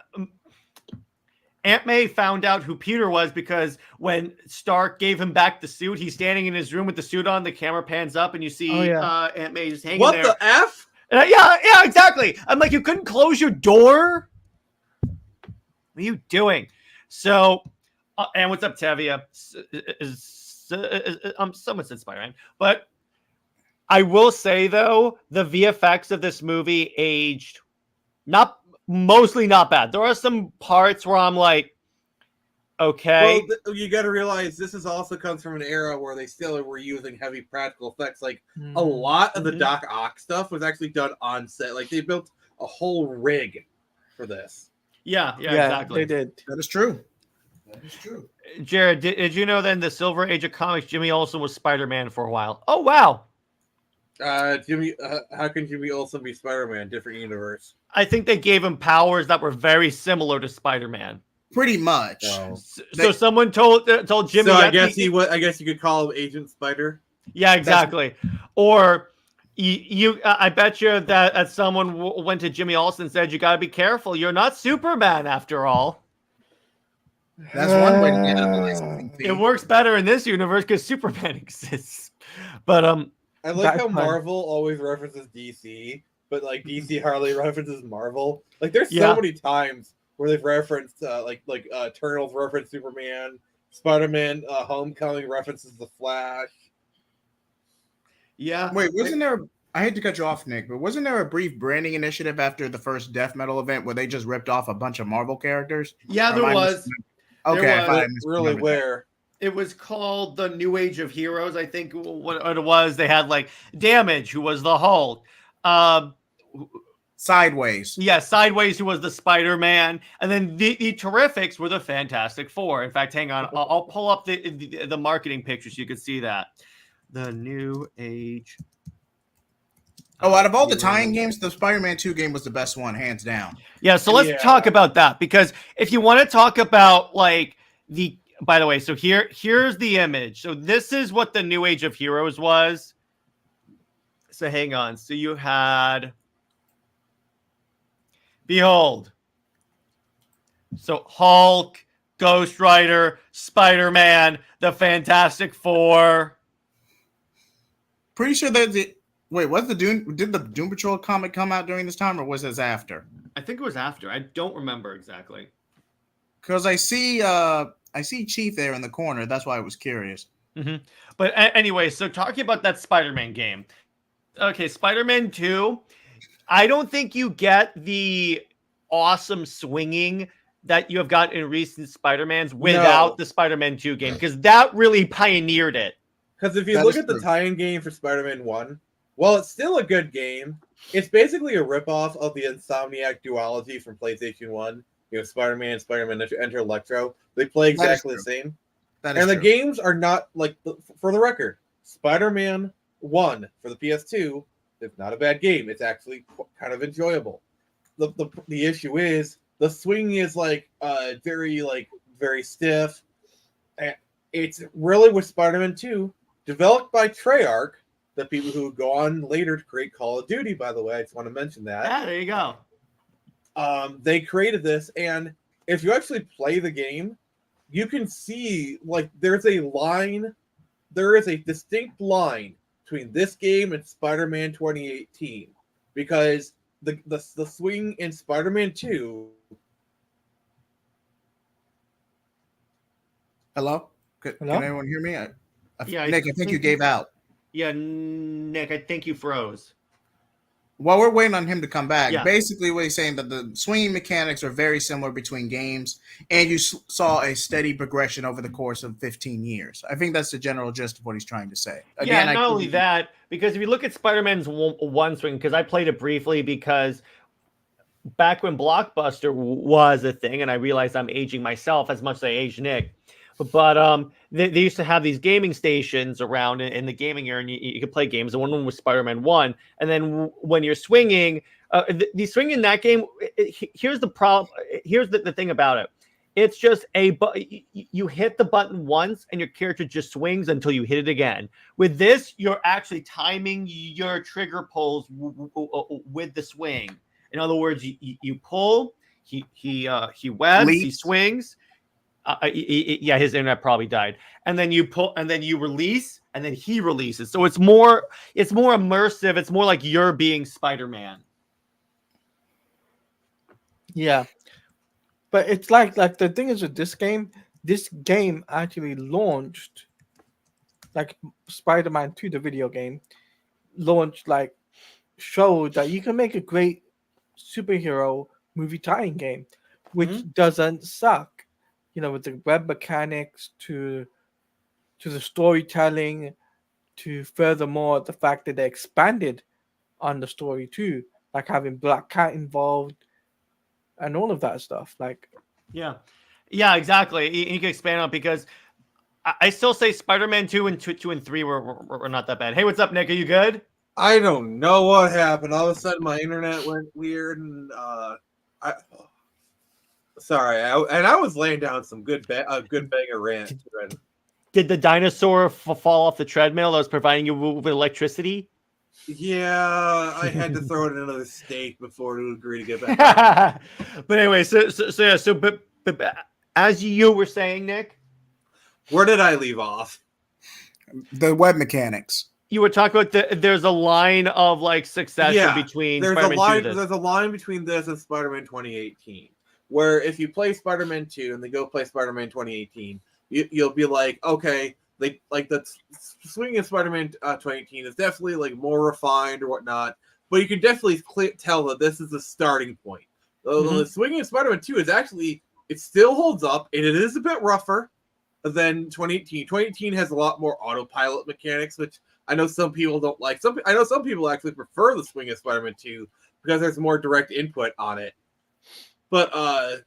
May found out who Peter was because when Stark gave him back the suit, he's standing in his room with the suit on. The camera pans up and you see Aunt May just hanging there. What the F? Yeah, exactly. I'm like, you couldn't close your door? What are you doing? So, and what's up, Tavia? Someone said Spider-Man, but I will say though, the VFX of this movie aged mostly not bad. There are some parts where I'm like, okay. Well, you got to realize this also comes from an era where they still were using heavy practical effects. Like a lot of the Doc Ock stuff was actually done on set. Like they built a whole rig for this. Yeah, exactly. They did. That is true. That is true. Jared, did you know that in the Silver Age of comics, Jimmy Olsen was Spider-Man for a while? Oh, wow. Jimmy, how can Jimmy Olsen be Spider-Man? Different universe. I think they gave him powers that were very similar to Spider-Man. Pretty much. So someone told Jimmy. So I guess I guess you could call him Agent Spider. Yeah, exactly. Or you I bet you that someone went to Jimmy Olsen and said, "You got to be careful. You're not Superman after all." That's one way to analyze something. It works better in this universe because Superman exists. But I like how Marvel always references DC, but like DC hardly references Marvel. Like there's so many times where they've referenced Eternals reference Superman, Spider-Man Homecoming references the Flash. Yeah. Wait, wasn't there? I hate to cut you off, Nick, but wasn't there a brief branding initiative after the first Death Metal event where they just ripped off a bunch of Marvel characters? Yeah, there was. Okay, really where? It was called the New Age of Heroes, I think what it was. They had like Damage, who was the Hulk. Sideways. Yeah, Sideways, who was the Spider-Man. And then the Terrifics were the Fantastic Four. In fact, hang on. I'll pull up the marketing picture so you can see that. The New Age. Oh, out of all the tie-in games, the Spider-Man 2 game was the best one, hands down. Yeah, so let's talk about that. Because if you want to talk about like the... By the way, so here's the image. So this is what the New Age of Heroes was. So hang on. So you had, behold. So Hulk, Ghost Rider, Spider-Man, the Fantastic Four. Pretty sure that did the Doom Patrol comic come out during this time, or was this after? I think it was after. I don't remember exactly. Because I see Chief there in the corner. That's why I was curious. Mm-hmm. But anyway, so talking about that Spider-Man game. Okay, Spider-Man 2. I don't think you get the awesome swinging that you have got in recent Spider-Mans without the Spider-Man 2 game, because that really pioneered it. Because if you look at the tie-in game for Spider-Man 1, while it's still a good game, it's basically a ripoff of the Insomniac duology from PlayStation 1. You know, Spider-Man, Enter Electro. They play exactly the same. And the games are not, like, for the record, Spider-Man 1 for the PS2 is not a bad game. It's actually kind of enjoyable. The issue is the swing is, very stiff. It's really with Spider-Man 2, developed by Treyarch, the people who go on later to create Call of Duty, by the way. I just want to mention that. Yeah, there you go. They created this, and if you actually play the game, you can see, like, there is a distinct line between this game and Spider-Man 2018, because the swing in Spider-Man 2. Hello? Can anyone hear me? Yeah, Nick, I think you gave out. Yeah, Nick, I think you froze. While we're waiting on him to come back, Yeah. basically what he's saying that the swinging mechanics are very similar between games, and you saw a steady progression over the course of 15 years. I think that's the general gist of what he's trying to say. Again, Not only that, because if you look at Spider-Man's one swing, because I played it briefly, because back when Blockbuster was a thing, and I realized I'm aging myself as much as I aged Nick, but they used to have these gaming stations around in the gaming area, and you could play games. And one of them was Spider-Man 1. And then when you're swinging, the swing in that game, here's the problem. Here's the thing about it. It's just you hit the button once, and your character just swings until you hit it again. With this, you're actually timing your trigger pulls with the swing. In other words, you pull, he webs, he swings. His internet probably died. And then you pull, and then you release, and then he releases. So it's more immersive. It's more like you're being Spider-Man. Yeah, but it's like the thing is with this game actually launched, like Spider-Man 2, the video game, launched, like, showed that you can make a great superhero movie tie-in game, which doesn't suck. You know, with the web mechanics to the storytelling, to furthermore the fact that they expanded on the story too, like having Black Cat involved and all of that stuff. Like, yeah, exactly. You can expand on it, because I still say Spider-Man 2 and 3 were not that bad. Hey, what's up, Nick? Are you good? I don't know what happened. All of a sudden, my internet went weird, and sorry, I was laying down some good banger rant. Did the dinosaur fall off the treadmill that was providing you with electricity? Yeah, I had to throw it in another steak before to agree to get back. But anyway, but as you were saying, Nick, where did I leave off? The web mechanics. You were talking about there's a line of, like, succession between there's Spider-Man a line. 2 There's a line between this and Spider-Man 2018. Where if you play Spider-Man 2 and then go play Spider-Man 2018, you'll be like, okay, the swinging of Spider-Man 2018 is definitely, like, more refined or whatnot, but you can definitely tell that this is the starting point. The swinging of Spider-Man 2 is actually, it still holds up, and it is a bit rougher than 2018. 2018 has a lot more autopilot mechanics, which I know some people don't like. I know some people actually prefer the swing of Spider-Man 2 because there's more direct input on it. But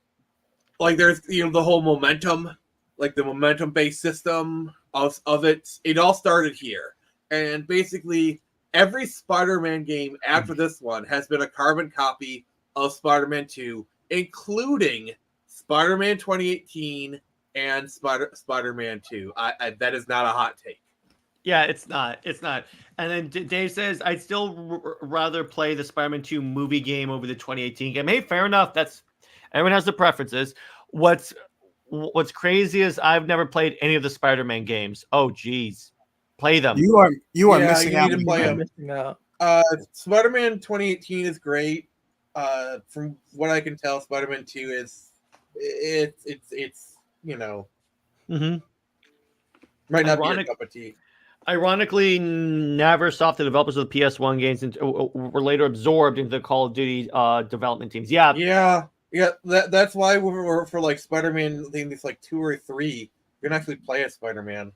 like, there's, you know, the whole momentum, like the momentum-based system of it. It all started here, and basically every Spider-Man game after this one has been a carbon copy of Spider-Man 2, including Spider-Man 2018 and Spider-Man 2. That is not a hot take. Yeah, it's not. And then Dave says, I'd still rather play the Spider-Man 2 movie game over the 2018 game. Hey, fair enough. Everyone has their preferences. What's crazy is I've never played any of the Spider-Man games. Oh, geez. Play them. You are missing out. You need to play them. Spider-Man 2018 is great. From what I can tell, Spider-Man 2 is it's you know, might not be your cup of tea. Ironically, Neversoft, the developers of the PS1 games, were later absorbed into the Call of Duty development teams. Yeah. That's why we're for, like, Spider-Man, I think it's like 2 or 3. You can actually play as Spider-Man.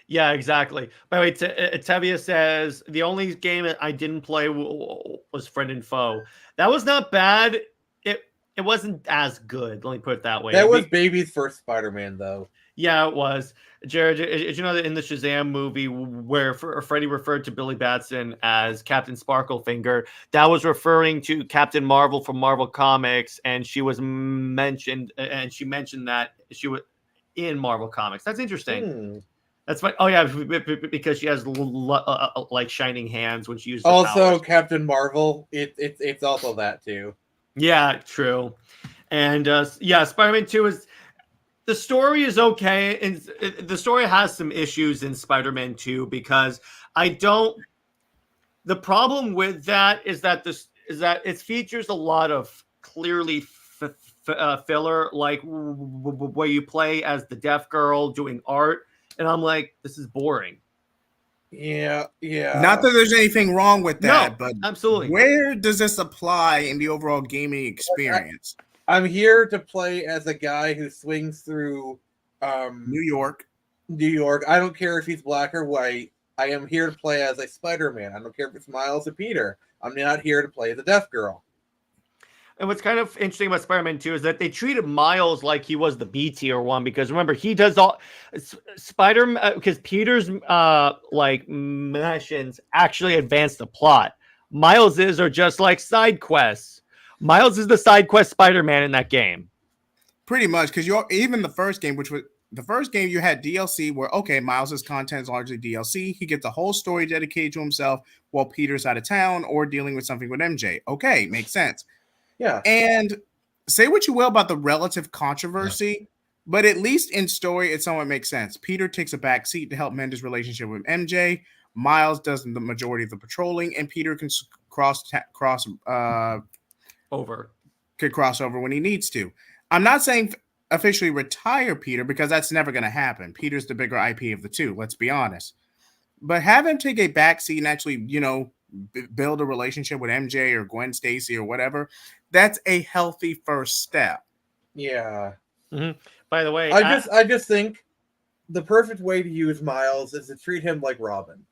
Yeah, exactly. By the way, Tevia says the only game I didn't play was Friend and Foe. That was not bad. It wasn't as good. Let me put it that way. That was Baby's first Spider-Man, though. Yeah, it was. Jared, did you know that in the Shazam movie where Freddy referred to Billy Batson as Captain Sparklefinger, that was referring to Captain Marvel from Marvel Comics, and she was mentioned, and she mentioned that she was in Marvel Comics. That's interesting. Hmm. That's fine. Oh yeah, because she has like shining hands when she uses the Also, powers. Captain Marvel. It's also that too. Yeah, true. And yeah, Spider-Man 2 is the story is okay, and the story has some issues in Spider-Man 2 because I don't. The problem with that is that it features a lot of clearly filler, like where you play as the deaf girl doing art, and I'm like, this is boring. Yeah. Not that there's anything wrong with that, No, but absolutely. where does this apply in the overall gaming experience? I'm here to play as a guy who swings through New York. New York. I don't care if he's black or white. I am here to play as a Spider-Man. I don't care if it's Miles or Peter. I'm not here to play as a deaf girl. And what's kind of interesting about Spider-Man 2 is that they treated Miles like he was the B tier one, because remember, he does all Spider-Man, because Peter's like missions actually advance the plot. Miles's are just like side quests. Miles is the side quest Spider-Man in that game. Pretty much, because you're even the first game, which was the first game, you had DLC where, okay, Miles's content is largely DLC. He gets a whole story dedicated to himself while Peter's out of town or dealing with something with MJ. Okay, makes sense. Yeah. And say what you will about the relative controversy, but at least in story, it somewhat makes sense. Peter takes a back seat to help mend his relationship with MJ. Miles does the majority of the patrolling, and Peter can cross over when he needs to. I'm not saying officially retire Peter, because that's never going to happen. Peter's the bigger IP of the two, let's be honest. But have him take a backseat and actually, build a relationship with MJ or Gwen Stacy or whatever. That's a healthy first step. Yeah. Mm-hmm. By the way, I just think the perfect way to use Miles is to treat him like Robin.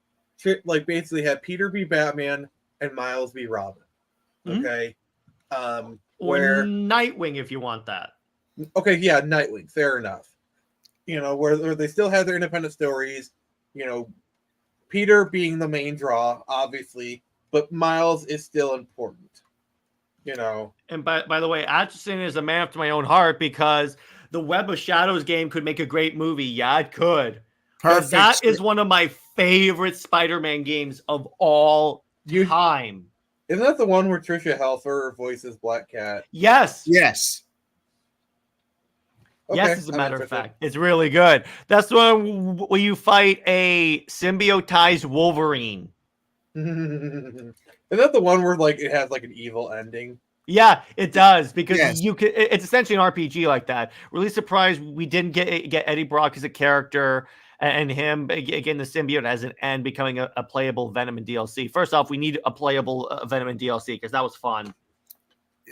Like basically have Peter be Batman and Miles be Robin. Okay. or Where Nightwing, if you want that. Okay, yeah, Nightwing, fair enough. Where they still have their independent stories, Peter being the main draw, obviously, but Miles is still important. And by the way, Atchison is a man after my own heart, because the Web of Shadows game could make a great movie. Yeah, it could. Perfect. That is one of my favorite Spider-Man games of all time. Isn't that the one where Tricia Helfer voices Black Cat? Yes. Yes. Okay, yes, as a matter of fact. It's really good. That's the one where you fight a symbioticized Wolverine. Isn't that the one where it has an evil ending? Yeah, it does, because Yes. it's essentially an RPG like that. Really surprised we didn't get Eddie Brock as a character, and him again, the symbiote as an end, becoming a playable Venom in DLC. First off, we need a playable Venom in DLC, because that was fun.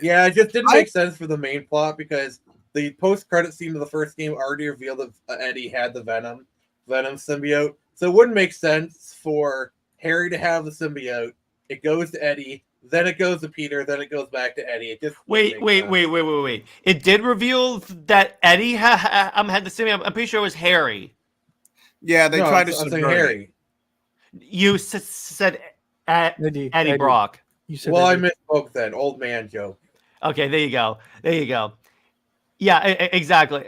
Yeah, it just didn't make sense for the main plot, because the post-credit scene of the first game already revealed that Eddie had the Venom symbiote. So it wouldn't make sense for Harry to have the symbiote. It goes to Eddie, then it goes to Peter, then it goes back to Eddie. It just Wait. It did reveal that Eddie had the symbiote. I'm pretty sure it was Harry. Yeah, they tried to say subvert Harry. You said Eddie Brock. You said Well, Eddie. I misspoke then. Old man joke. Okay, there you go. Yeah, exactly.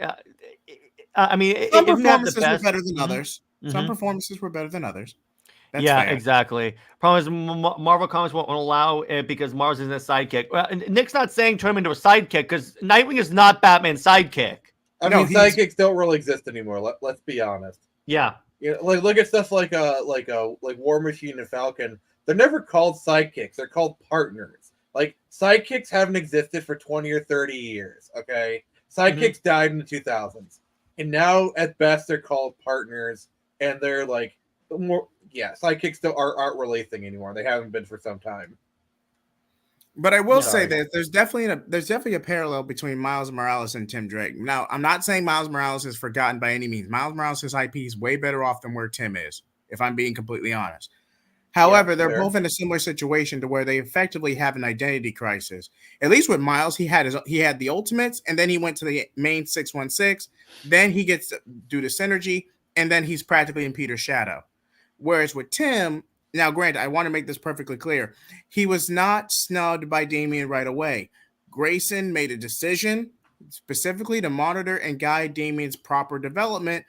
I mean, some isn't that the performances were best? better than others. Mhm. Some performances were better than others. That's Yeah, fair. exactly. Problem is, Marvel Comics won't allow it because Mars isn't a sidekick. Well, Nick's not saying turn him into a sidekick, because Nightwing is not Batman's sidekick. I No, mean, he's- sidekicks don't really exist anymore. Let's be honest. Yeah. Look at stuff like War Machine and Falcon. They're never called sidekicks. They're called partners. Sidekicks haven't existed for 20 or 30 years. Okay, sidekicks died in the 2000s, and now at best they're called partners, and they're more. Yeah, sidekicks aren't really a thing anymore. They haven't been for some time. But I will say Sorry. that there's definitely a parallel between Miles Morales and Tim Drake. Now, I'm not saying Miles Morales is forgotten by any means. Miles Morales' IP is way better off than where Tim is, if I'm being completely honest. However, Yeah, they're fair. both in a similar situation to where they effectively have an identity crisis. At least with Miles, he had the Ultimates, and then he went to the main 616. Then he gets to do the synergy, and then he's practically in Peter's shadow. Whereas with Tim, now granted, I want to make this perfectly clear. He was not snubbed by Damian right away. Grayson made a decision specifically to monitor and guide Damian's proper development.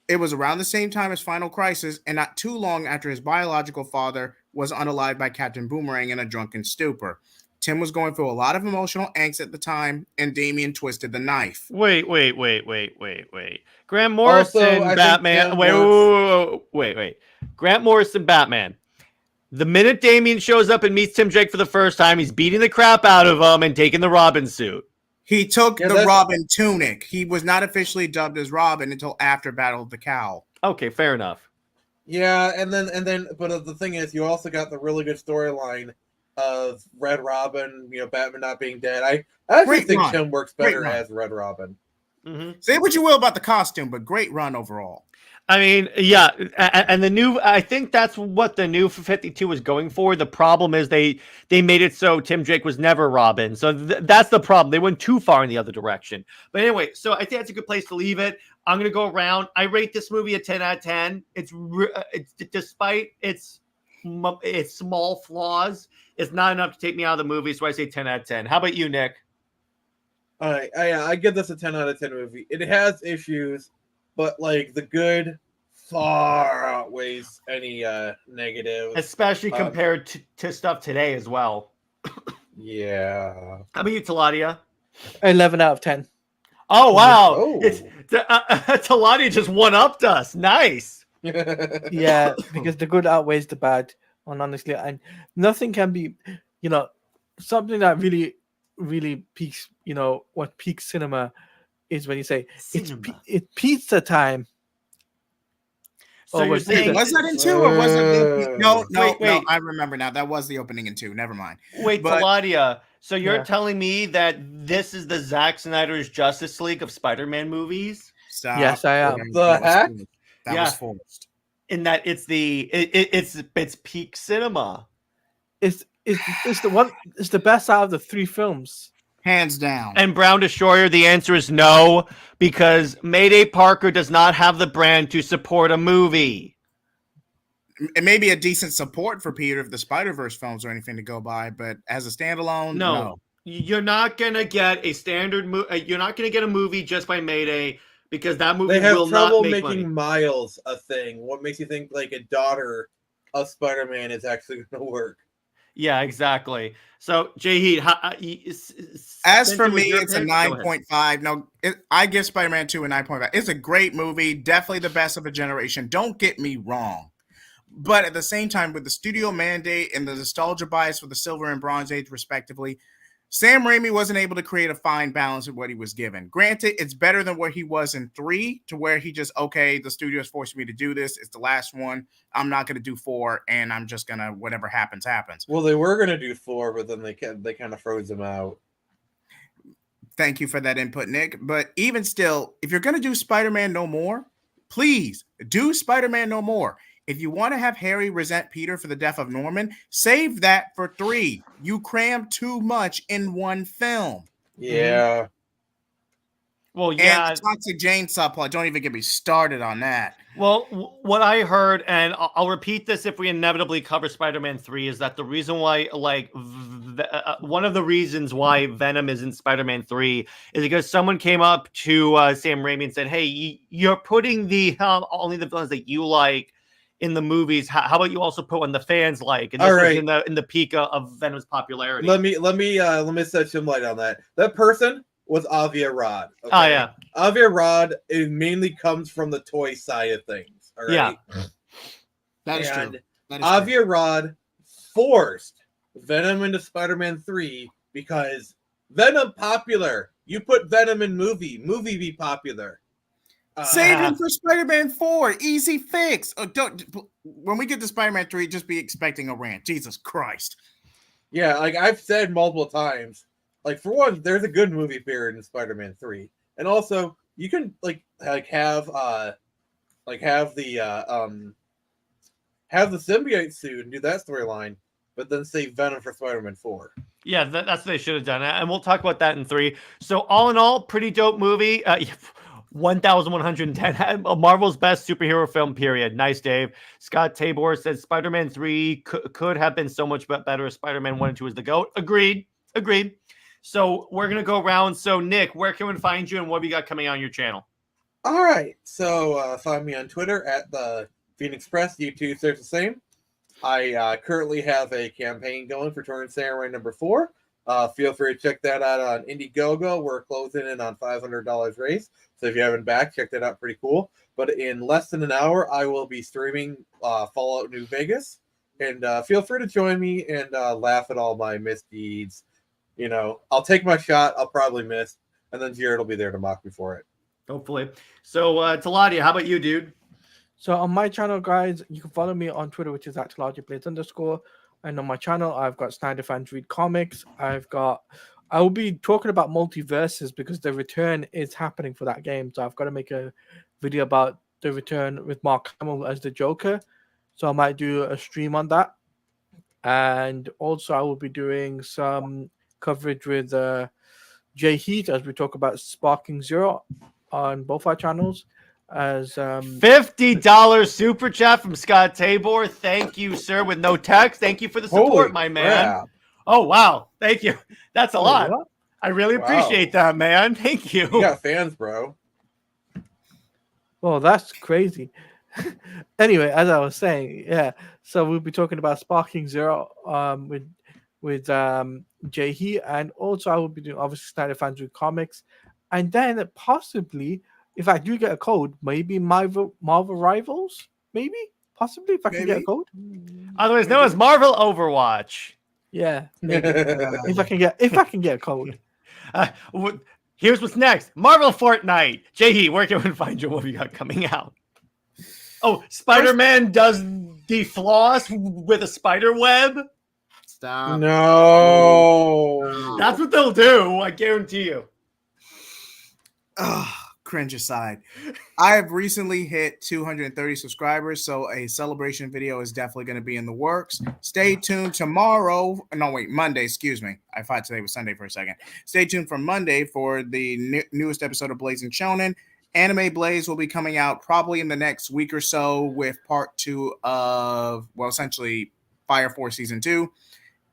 It was around the same time as Final Crisis, and not too long after his biological father was unalived by Captain Boomerang in a drunken stupor. Tim was going through a lot of emotional angst at the time, and Damian twisted the knife. Wait. Grant Morrison, Also, I think Batman. Tim Wait. Grant Morrison, Batman. The minute Damian shows up and meets Tim Drake for the first time, he's beating the crap out of him and taking the Robin suit. He took Yeah, the that's- Robin tunic. He was not officially dubbed as Robin until after Battle of the Cowl. Okay, fair enough. Yeah, and then, but the thing is, you also got the really good storyline of Red Robin. You know, Batman not being dead. I actually Great think run. Tim works Great better run. as Red Robin. Mm-hmm. Say what you will about the costume, but great run overall. I mean, yeah, and the new, I think that's what the new 52 was going for. The problem is they made it so Tim Drake was never Robin. So that's the problem. They went too far in the other direction. But anyway, so I think that's a good place to leave it. I'm going to go around. I rate this movie a 10 out of 10. It's despite its small flaws, it's not enough to take me out of the movie. So I say 10 out of 10. How about you, Nick? All right, I give this a 10 out of 10 movie. It has issues, but like the good far outweighs any negative. Especially compared to stuff today as well. Yeah. How about you, Taladia? 11 out of 10. Oh, wow. Oh. It's Taladia just one-upped us. Nice. Yeah, because the good outweighs the bad. And honestly, and nothing can be, something that really peaks. What peaks cinema is when you say it's pizza time. So Oh, you're wait, saying... Was that in 2 or was it? No, Wait. I remember now. That was the opening in 2. Never mind. Wait, But- Taladia. So you're Yeah. telling me that this is the Zack Snyder's Justice League of Spider-Man movies? Stop. Yes, I am. The heck? That Yeah. was forced. In that it's it's peak cinema. It's the best out of the 3 films. Hands down. And Brown Destroyer, the answer is no, because Mayday Parker does not have the brand to support a movie. It may be a decent support for Peter if the Spider-Verse films or anything to go by, but as a standalone, no. You're not gonna get a standard movie. You're not gonna get a movie just by Mayday, because that movie They have will trouble not make making money. Miles a thing. What makes you think like a daughter of Spider-Man is actually going to work? Yeah, exactly. So, Jahid, As since for it was me, your it's a pick, go ahead. 9.5. No, I give Spider-Man 2 a 9.5. It's a great movie, definitely the best of a generation. Don't get me wrong. But at the same time, with the studio mandate and the nostalgia bias for the Silver and Bronze Age, respectively, Sam Raimi wasn't able to create a fine balance of what he was given. Granted, it's better than where he was in 3, to where he just, okay, the studio is forcing me to do this. It's the last one. I'm not going to do 4, and I'm just going to, whatever happens, happens. Well, they were going to do 4, but then they kind of froze them out. Thank you for that input, Nick. But even still, if you're going to do Spider-Man No More, please do Spider-Man No More. If you want to have Harry resent Peter for the death of Norman, save that for 3. You crammed too much in one film. Yeah. Well, yeah. And the Toxic Jane subplot, don't even get me started on that. Well, what I heard, and I'll repeat this if we inevitably cover Spider-Man 3, is that the reason why, one of the reasons why Venom is in Spider-Man 3 is because someone came up to Sam Raimi and said, "Hey, you're putting the only the villains that you like in the movies. How about you also put one the fans like?" And this All was right. in the peak of Venom's popularity. Let me set some light on that. That person was Avia Rod. Okay? Oh yeah, Avia Rod, it mainly comes from the toy side of things. All right. Yeah. That is And true. That is true. Avia Rod forced Venom into Spider-Man 3 because Venom popular. You put Venom in movie be popular. Save him for Spider-Man 4. Easy fix. When we get to Spider-Man 3, just be expecting a rant. Jesus Christ. Yeah, like I've said multiple times, like for one, there's a good movie period in Spider-Man 3. And also you can have the symbiote suit and do that storyline, but then save Venom for Spider-Man 4. yeah, that's what they should have done, and we'll talk about that in 3. So all in all, pretty dope movie. 1,110. Marvel's best superhero film, period. Nice, Dave. Scott Tabor says Spider-Man 3 could have been so much better if Spider-Man 1 and 2 is the GOAT. Agreed. So we're going to go around. So, Nick, where can we find you and what have you got coming on your channel? All right. So find me on Twitter at the Phoenix Press. YouTube search the same. I currently have a campaign going for Torrent Samurai number 4. Feel free to check that out on Indiegogo. We're closing in on $500 raised. So if you haven't backed, check that out. Pretty cool. But in less than an hour, I will be streaming Fallout New Vegas. And feel free to join me and laugh at all my misdeeds. You know, I'll take my shot. I'll probably miss. And then Jared will be there to mock me for it. Hopefully. So, Taladia, how about you, dude? So on my channel, guys, you can follow me on Twitter, which is @largerblades_. And on my channel, I've got Snyder Fans Read Comics. I will be talking about multiverses because the return is happening for that game. So I've got to make a video about the return with Mark Hamill as the Joker. So I might do a stream on that. And also I will be doing some coverage with Jay Heath as we talk about Sparking Zero on both our channels. As $50 super chat from Scott Tabor. Thank you, sir, with no text. Thank you for the support, Holy my man. crap. Oh, wow. Thank you. That's a lot. what? I really Wow. appreciate that, man. Thank you. You got fans, bro. Well, that's crazy. Anyway, as I was saying, yeah. So we'll be talking about Sparking Zero with Jay He, and also I will be doing obviously Snyder Fans Read Comics, and then possibly if I do get a code, maybe Marvel Rivals, maybe possibly if I can get a code. Otherwise known as Marvel Overwatch. Yeah, maybe. if I can get a code. Here's what's next. Marvel Fortnite. Jay, where can we find you? What have you got coming out? Oh, Spider-Man does defloss with a spider web. Stop. No. That's what they'll do. I guarantee you. Ugh, cringe aside. I have recently hit 230 subscribers, so a celebration video is definitely going to be in the works. Stay tuned tomorrow. No, wait, Monday. Excuse me. I thought today was Sunday for a second. Stay tuned for Monday for the newest episode of Blazing Shonen. Anime Blaze will be coming out probably in the next week or so with part 2 of, well, essentially Fire Force Season 2.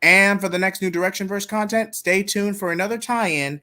And for the next new Direction Verse content, stay tuned for another tie-in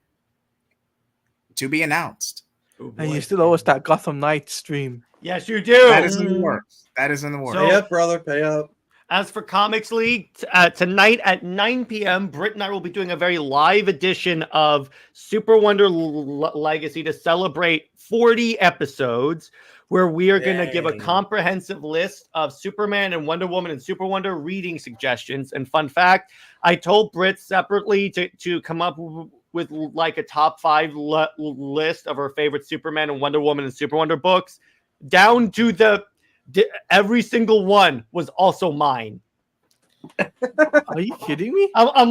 to be announced. Oh, And you still owe us that Gotham Knights stream. Yes, you do. That is in the works. That is in the works. So- Pay up, brother. Pay up. As for Comics League, tonight at 9 p.m., Britt and I will be doing a very live edition of Super Wonder Legacy to celebrate 40 episodes, where we are going to give a Dang. comprehensive list of Superman and Wonder Woman and Super Wonder reading suggestions. And fun fact, I told Britt separately to come up with like a top 5 list of her favorite Superman and Wonder Woman and Super Wonder books, down to every single one was also mine. Are you kidding me? I'm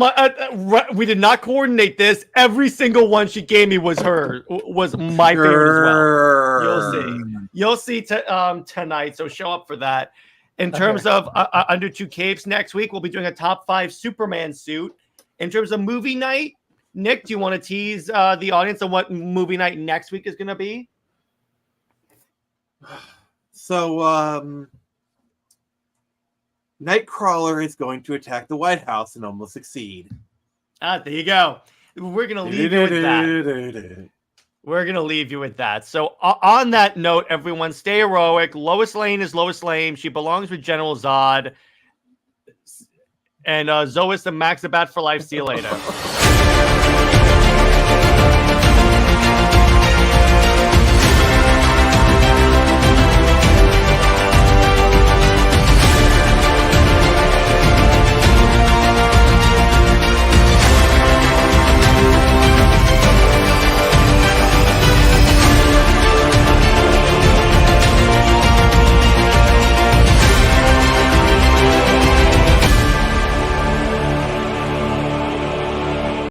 we did not coordinate this. Every single one she gave me was my favorite as well. You'll see tonight. So show up for that. In terms of Under Two Capes next week, we'll be doing a top 5 Superman suit. In terms of movie night, Nick, do you want to tease the audience on what movie night next week is going to be? So, Nightcrawler is going to attack the White House and almost succeed. There you go. We're going to leave you with that. We're going to leave you with that. So on that note, everyone, stay heroic. Lois Lane is Lois Lane. She belongs with General Zod. And Zois and Max Abat for life. See you later.